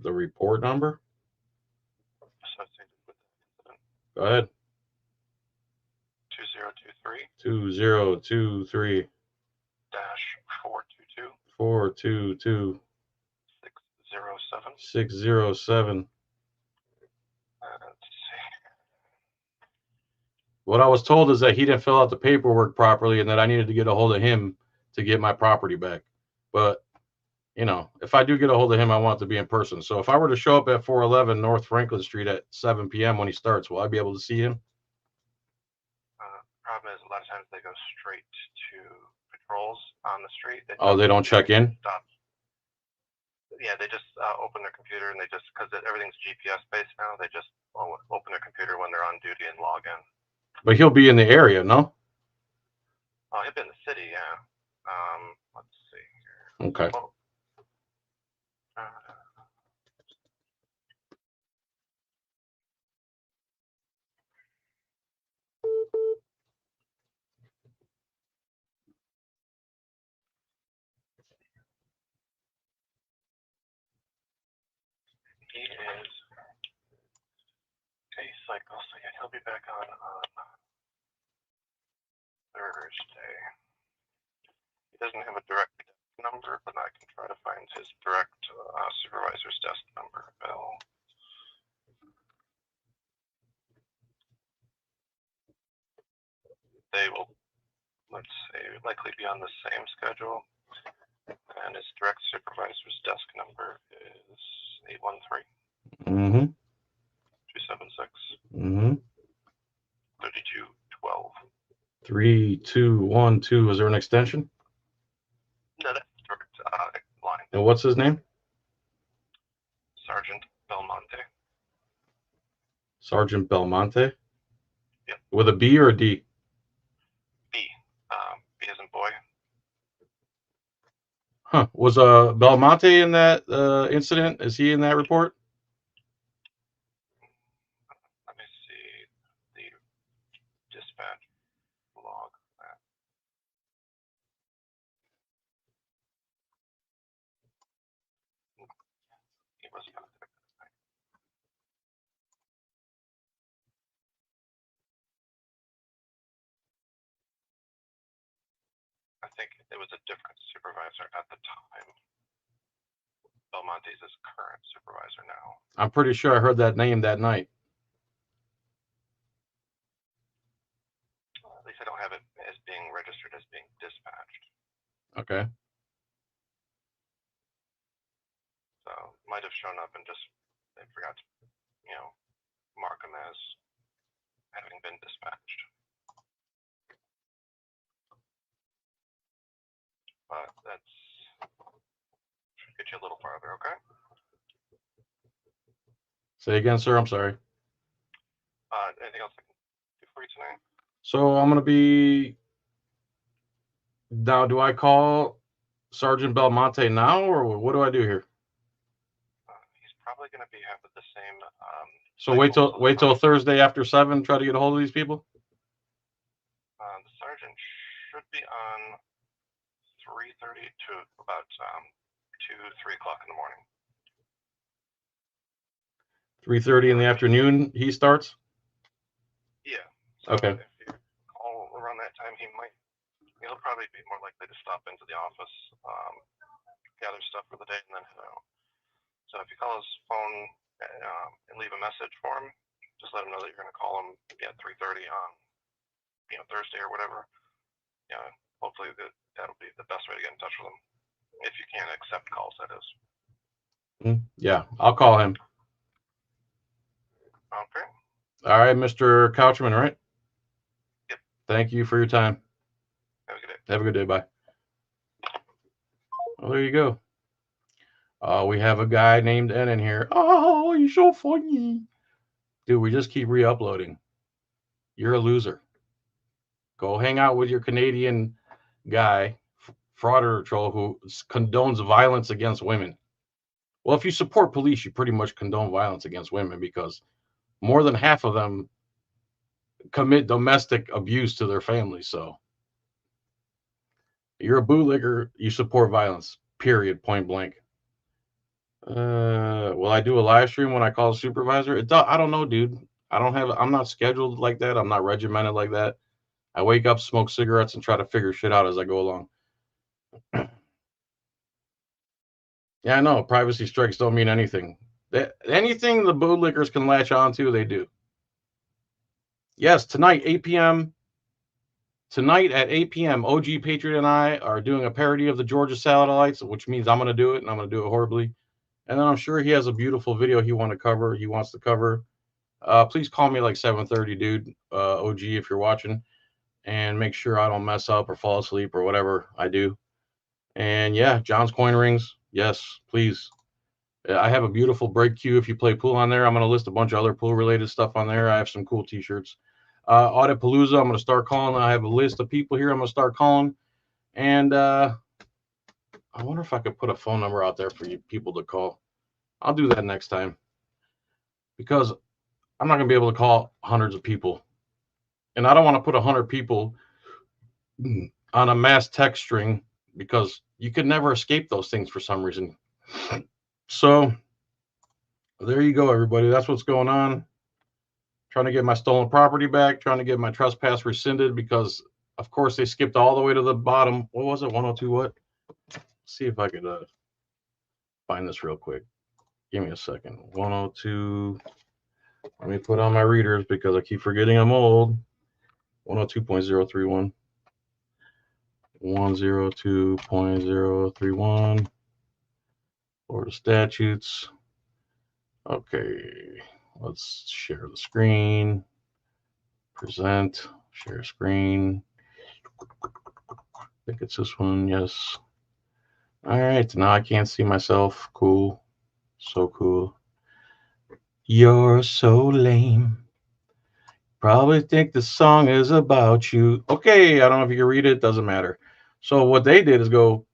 The report number? Associated with the incident. Go ahead. 2023. 422. 607. Let's see. What I was told is that he didn't fill out the paperwork properly and that I needed to get a hold of him to get my property back. But, you know, if I do get a hold of him, I want it to be in person. So if I were to show up at 411 North Franklin Street at 7 p.m. when he starts, will I be able to see him? Problem is, a lot of times they go straight to patrols on the street. They don't check in? Stop. Yeah, they just open their computer and they just, because everything's GPS based now, they just open their computer when they're on duty and log in. But he'll be in the area, no? Oh, he'll be in the city, yeah. Let's see here. Okay. He is a cycle, so yeah, he'll be back on Thursday. He doesn't have a direct number, but I can try to find his direct supervisor's desk number. Bill. They will, let's say, likely be on the same schedule. And his direct supervisor's desk number is 813 276 3212. 3212. Is there an extension? No, that's direct line. And what's his name? Sergeant Belmonte. Sergeant Belmonte? Yep. With a B or a D? B. B as in boy. Huh. Was Belmonte in that incident? Is he in that report? Let me see the dispatch log. He was not there. I think it was a different supervisor at the time. Belmonte's his current supervisor now. I'm pretty sure I heard that name that night. At least I don't have it as being registered as being dispatched. Okay. So might have shown up and just they forgot to, mark him as having been dispatched. But that's should get you a little farther, okay? Say again, sir. I'm sorry. Anything else I can do for you tonight? So I'm going to be... Now, do I call Sergeant Belmonte now, or what do I do here? He's probably going to be having the same... So wait till Thursday after 7, try to get a hold of these people? The sergeant should be on 3:30 to about 3 o'clock in the morning. 3:30 in the afternoon he starts? Yeah. So okay. If you call around that time, he'll probably be more likely to stop into the office, gather stuff for the day, and then head out. So if you call his phone and leave a message for him, just let him know that you're going to call him at 3:30 on Thursday or whatever. Hopefully that'll be the best way to get in touch with him. If you can't accept calls, that is. Yeah, I'll call him. Okay. All right, Mr. Couchman, right? Yep. Thank you for your time. Have a good day. Have a good day. Bye. Well, there you go. We have a guy named N in here. Oh, you're so funny. Dude, we just keep re-uploading. You're a loser. Go hang out with your Canadian guy, frauder troll, who condones violence against women. Well, if you support police, you pretty much condone violence against women because more than half of them commit domestic abuse to their families. So you're a bootlicker, you support violence, period, point blank. Will I do a live stream when I call a supervisor? I don't know, dude. I'm not scheduled like that. I'm not regimented like that. I wake up, smoke cigarettes, and try to figure shit out as I go along. Yeah, I know. Privacy strikes don't mean anything. Anything the bootlickers can latch onto, they do. Yes, tonight, 8 p.m. Tonight at 8 p.m., OG Patriot and I are doing a parody of the Georgia Satellites, which means I'm going to do it, and I'm going to do it horribly. And then I'm sure he has a beautiful video he wants to cover. Please call me like 7:30, dude, OG, if you're watching, and make sure I don't mess up or fall asleep or whatever I do. And yeah, John's Coin Rings. Yes, please. I have a beautiful break queue if you play pool on there. I'm going to list a bunch of other pool-related stuff on there. I have some cool T-shirts. Audit Palooza, I'm going to start calling. I have a list of people here I'm going to start calling. And I wonder if I could put a phone number out there for you people to call. I'll do that next time. Because I'm not going to be able to call hundreds of people. And I don't want to put 100 people on a mass text string because you could never escape those things for some reason. So there you go, everybody. That's what's going on. Trying to get my stolen property back, trying to get my trespass rescinded because Of course, they skipped all the way to the bottom. What was it? 102 what? Let's see if I could find this real quick. Give me a second. 102. Let me put on my readers because I keep forgetting I'm old. 102.031. 102.031. Florida statutes. Okay. Let's share the screen. Present. Share screen. I think it's this one. Yes. All right. Now I can't see myself. Cool. So cool. You're so lame. Probably think the song is about you. Okay, I don't know if you can read it. Doesn't matter. So what they did is go,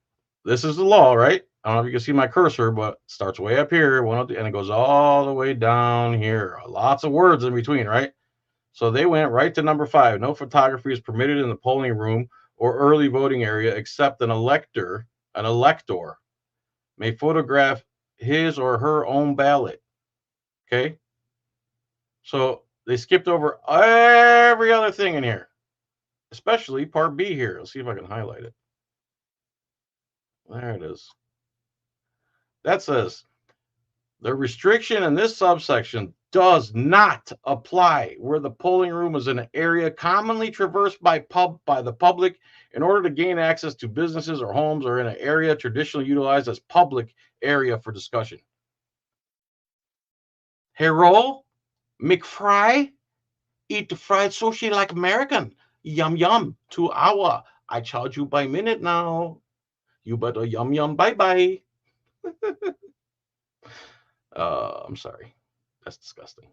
this is the law, right? I don't know if you can see my cursor, but it starts way up here, and it goes all the way down here. Lots of words in between, right? So they went right to number 5. No photography is permitted in the polling room or early voting area except an elector may photograph his or her own ballot. Okay? So they skipped over every other thing in here, especially part B here. Let's see if I can highlight it. There it is. That says the restriction in this subsection does not apply where the polling room is in an area commonly traversed by the public in order to gain access to businesses or homes, or in an area traditionally utilized as public area for discussion. Hey, roll, McFry, eat the fried sushi like American. Yum, yum, 2 hour. I charge you by minute now. You better yum, yum, bye-bye. I'm sorry. That's disgusting.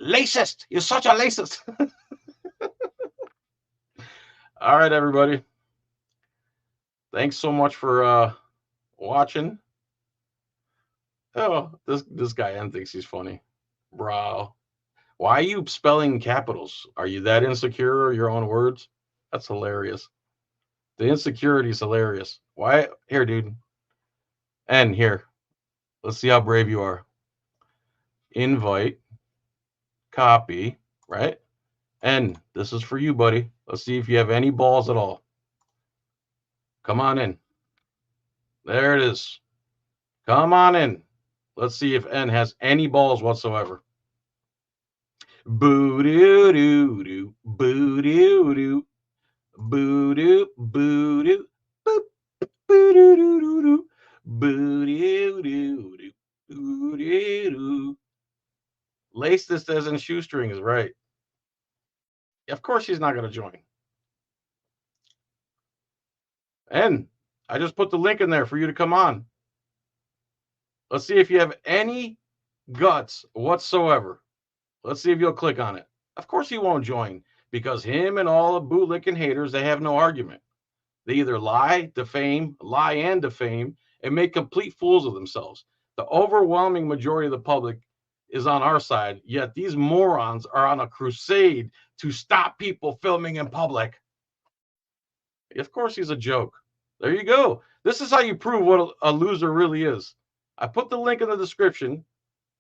Racist. You're such a racist. All right, everybody. Thanks so much for watching. Oh, this guy N thinks he's funny. Bro. Why are you spelling capitals? Are you that insecure of your own words? That's hilarious. The insecurity is hilarious. Why? Here, dude. N, here. Let's see how brave you are. Invite. Copy. Right? N, this is for you, buddy. Let's see if you have any balls at all. Come on in. There it is. Come on in. Let's see if N has any balls whatsoever. Boo-doo-doo-doo. Boo-doo-doo. Boo-doo. Boo-doo. Boop. Boo-doo-doo-doo-doo. Boo-doo-doo-doo. Boo-doo-doo. Lace this as in shoestrings, right? Of course he's not going to join. And I just put the link in there for you to come on. Let's see if you have any guts whatsoever. Let's see if you'll click on it. Of course he won't join, because him and all the bootlicking haters, they have no argument. They either lie and defame, and make complete fools of themselves. The overwhelming majority of the public is on our side, yet these morons are on a crusade to stop people filming in public. Of course he's a joke. There you go. This is how you prove what a loser really is. I put the link in the description.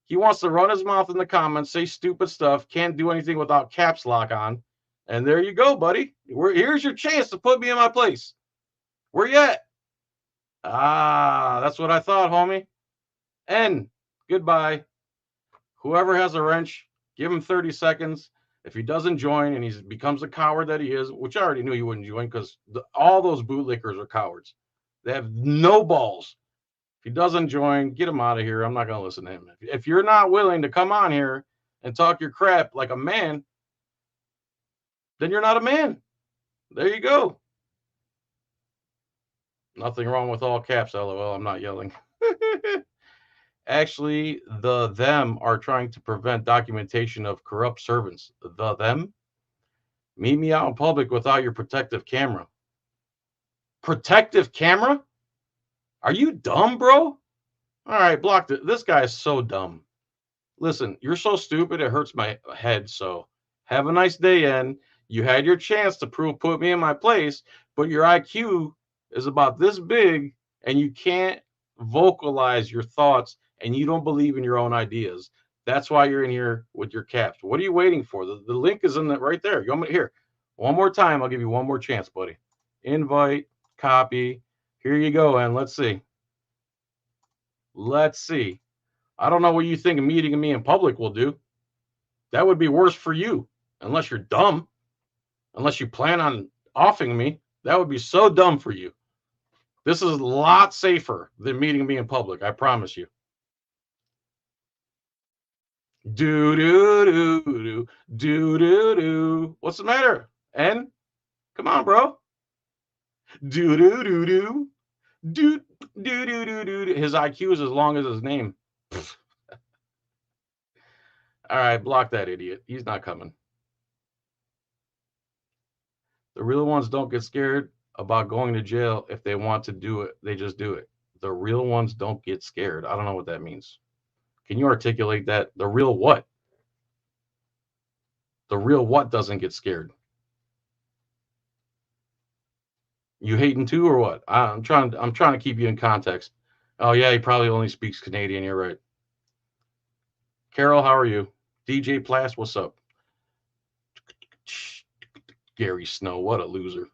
He wants to run his mouth in the comments, say stupid stuff, can't do anything without caps lock on. And there you go, buddy. Here's your chance to put me in my place. Where you at? Ah, that's what I thought, homie. And goodbye. Whoever has a wrench, give him 30 seconds. If he doesn't join and he becomes a coward that he is, which I already knew he wouldn't join, because all those bootlickers are cowards. They have no balls. If he doesn't join, get him out of here. I'm not going to listen to him. If you're not willing to come on here and talk your crap like a man, then you're not a man. There you go. Nothing wrong with all caps, LOL. I'm not yelling. Actually, them are trying to prevent documentation of corrupt servants. Them? Meet me out in public without your protective camera. Protective camera? Are you dumb, bro? All right, blocked it. This guy is so dumb. Listen, you're so stupid, it hurts my head. So have a nice day, N. You had your chance to put me in my place, but your IQ is about this big, and you can't vocalize your thoughts, and you don't believe in your own ideas. That's why you're in here with your caps. What are you waiting for? The link is in right there. You want me here? One more time. I'll give you one more chance, buddy. Invite, copy. Here you go, and let's see. Let's see. I don't know what you think meeting me in public will do. That would be worse for you, unless you're dumb. Unless you plan on offing me. That would be so dumb for you. This is a lot safer than meeting me in public, I promise you. Do. What's the matter? N? Come on, bro. Do. His IQ is as long as his name. All right, block that idiot. He's not coming. The real ones don't get scared about going to jail. If they want to do it, they just do it. The real ones don't get scared. I don't know what that means. Can you articulate that? The real what? The real what doesn't get scared? You hating too or what? I'm trying to keep you in context. Oh yeah, he probably only speaks Canadian. You're right. Carol, how are you? DJ Plast, what's up? Gary Snow, what a loser.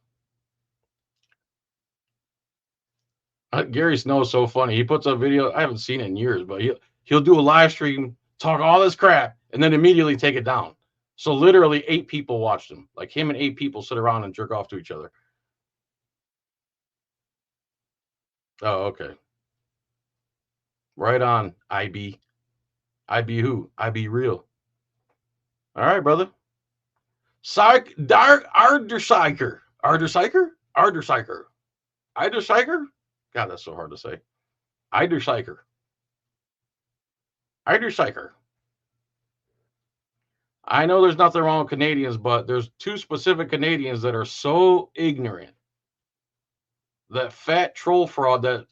Gary Snow is so funny. He puts up video. I haven't seen it in years, but he'll do a live stream, talk all this crap, and then immediately take it down. So literally 8 people watched him. Like him and 8 people sit around and jerk off to each other. Oh, okay. Right on, IB. IB who? IB real. All right, brother. Psych, dark, Ardersiker. Ardersiker? Ardersiker. Eidersiker? God, that's so hard to say. Eidersiker. Eidersiker. I know there's nothing wrong with Canadians, but there's 2 specific Canadians that are so ignorant. That fat troll fraud that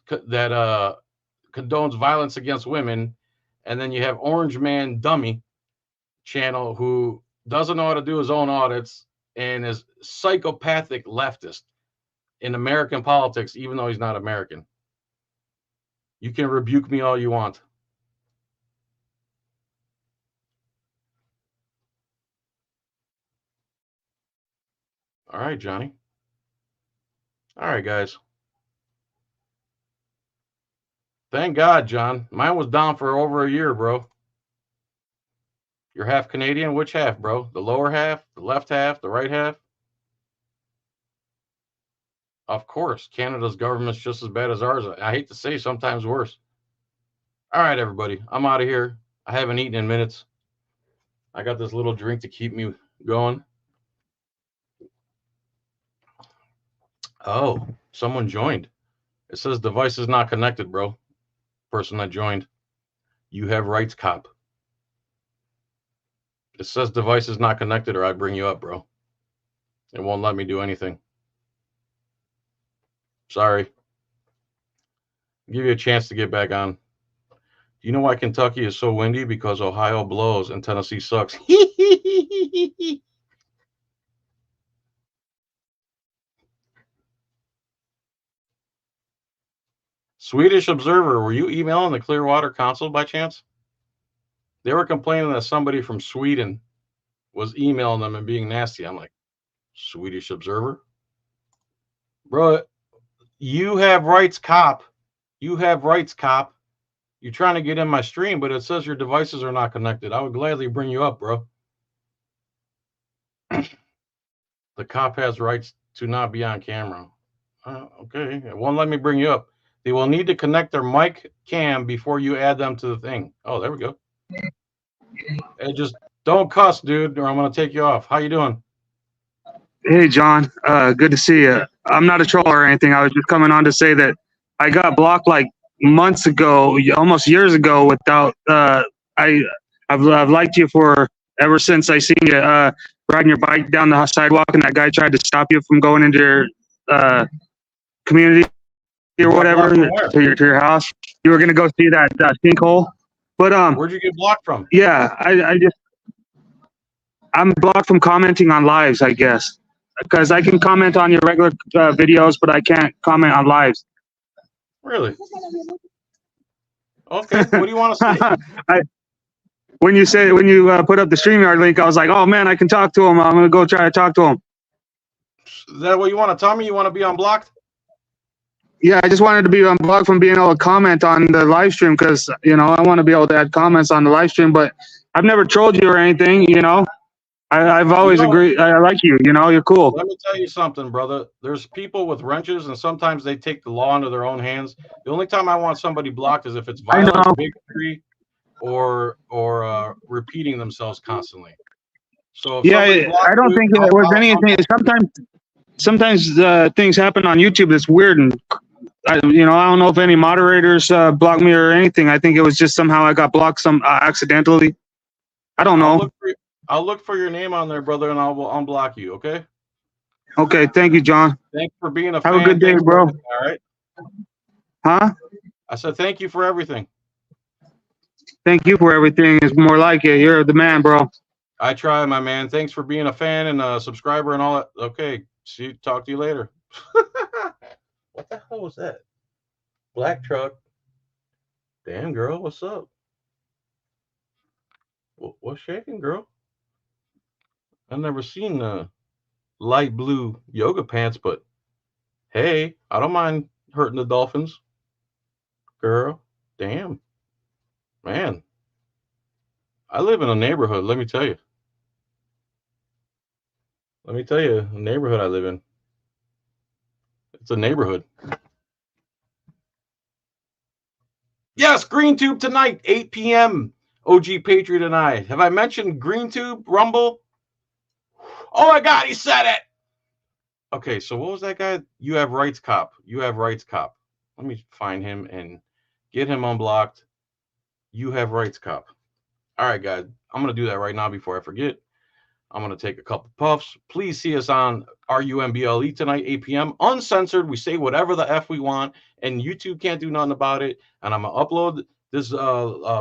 condones violence against women, and then you have Orange Man Dummy channel who doesn't know how to do his own audits and is psychopathic leftist in American politics, even though he's not American. You can rebuke me all you want. All right, Johnny. All right, guys. Thank God, John. Mine was down for over a year, bro. You're half Canadian? Which half, bro? The lower half? The left half? The right half? Of course. Canada's government's just as bad as ours. I hate to say, sometimes worse. All right, everybody. I'm out of here. I haven't eaten in minutes. I got this little drink to keep me going. Oh, someone joined. It says device is not connected, bro. Person that joined. You have rights, cop. It says device is not connected or I bring you up, bro. It won't let me do anything. Sorry. I'll give you a chance to get back on. Do you know why Kentucky is so windy? Because Ohio blows and Tennessee sucks. Swedish Observer, were you emailing the Clearwater Council by chance? They were complaining that somebody from Sweden was emailing them and being nasty. I'm like, Swedish Observer? Bro, you have rights, cop. You have rights, cop. You're trying to get in my stream, but it says your devices are not connected. I would gladly bring you up, bro. The cop has rights to not be on camera. Okay, it won't let me bring you up. They will need to connect their mic cam before you add them to the thing. Oh, there we go. Hey, just don't cuss, dude, or I'm going to take you off. How you doing? Hey, John. Good to see you. I'm not a troll or anything. I was just coming on to say that I got blocked like months ago, almost years ago, without I've liked you for ever since I seen you riding your bike down the sidewalk and that guy tried to stop you from going into your community or whatever to your house. You were gonna go see that sinkhole, but where'd you get blocked from? Yeah, I'm blocked from commenting on lives, I guess, because I can comment on your regular videos, but I can't comment on lives. Really? Okay. What do you want to say? When you put up the StreamYard link, I was like, oh man, I can talk to him. I'm gonna go try to talk to him. Is that what you want to tell me? You want to be unblocked? Yeah, I just wanted to be unblocked from being able to comment on the live stream because, you know, I want to be able to add comments on the live stream, but I've never trolled you or anything, you know. I've always agreed. I like you, you know, you're cool. Let me tell you something, brother. There's people with wrenches, and sometimes they take the law into their own hands. The only time I want somebody blocked is if it's violent, bigotry, or repeating themselves constantly. So if somebody blocks I don't think it was anything. Sometimes things happen on YouTube that's weird, and I don't know if any moderators blocked me or anything. I think it was just somehow I got blocked accidentally. I don't know. I'll look for your name on there, brother, and I'll unblock you. Okay. Okay. Thank you, John. Thanks for being a fan. Have a good day, bro. All right. Huh? I said thank you for everything. Thank you for everything. It's more like it. You're the man, bro. I try, my man. Thanks for being a fan and a subscriber and all that. Okay. Talk to you later. What the hell was that? Black truck. Damn, girl. What's up? What's shaking, girl? I've never seen light blue yoga pants, but hey, I don't mind hurting the dolphins. Girl, damn. Man, I live in a neighborhood, let me tell you. The neighborhood I live in. It's a neighborhood. Yes, GreenTube tonight, 8 p.m. OG Patriot and I. Have I mentioned GreenTube, Rumble? Oh my God, he said it. Okay, so what was that guy? You Have Rights Cop. You Have Rights Cop. Let me find him and get him unblocked. You Have Rights Cop. All right, guys. I'm going to do that right now before I forget. I'm going to take a couple puffs. Please see us on RUMBLE tonight, 8 p.m. Uncensored. We say whatever the F we want, and YouTube can't do nothing about it. And I'm going to upload this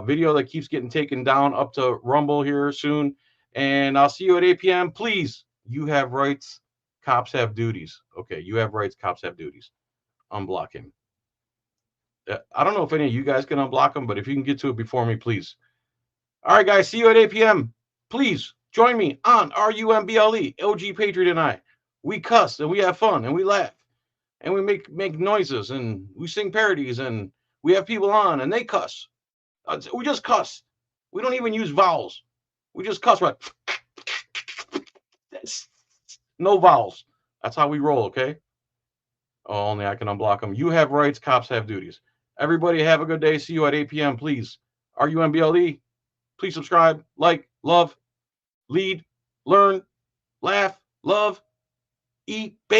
video that keeps getting taken down up to Rumble here soon. And I'll see you at 8 p.m. Please, you have rights. Cops have duties. Okay, you have rights. Cops have duties. Unblock him. I don't know if any of you guys can unblock him, but if you can get to it before me, please. All right, guys. See you at 8 p.m. Please join me on RUMBLE, OG Patriot and I. We cuss and we have fun and we laugh and we make noises and we sing parodies and we have people on and they cuss. We just cuss. We don't even use vowels. We just cuss, right? No vowels. That's how we roll, okay? Oh, only I can unblock them. You have rights. Cops have duties. Everybody have a good day. See you at 8 p.m. Please. RUMBLE. Please subscribe, like, love, lead, learn, laugh, love, eat, bake.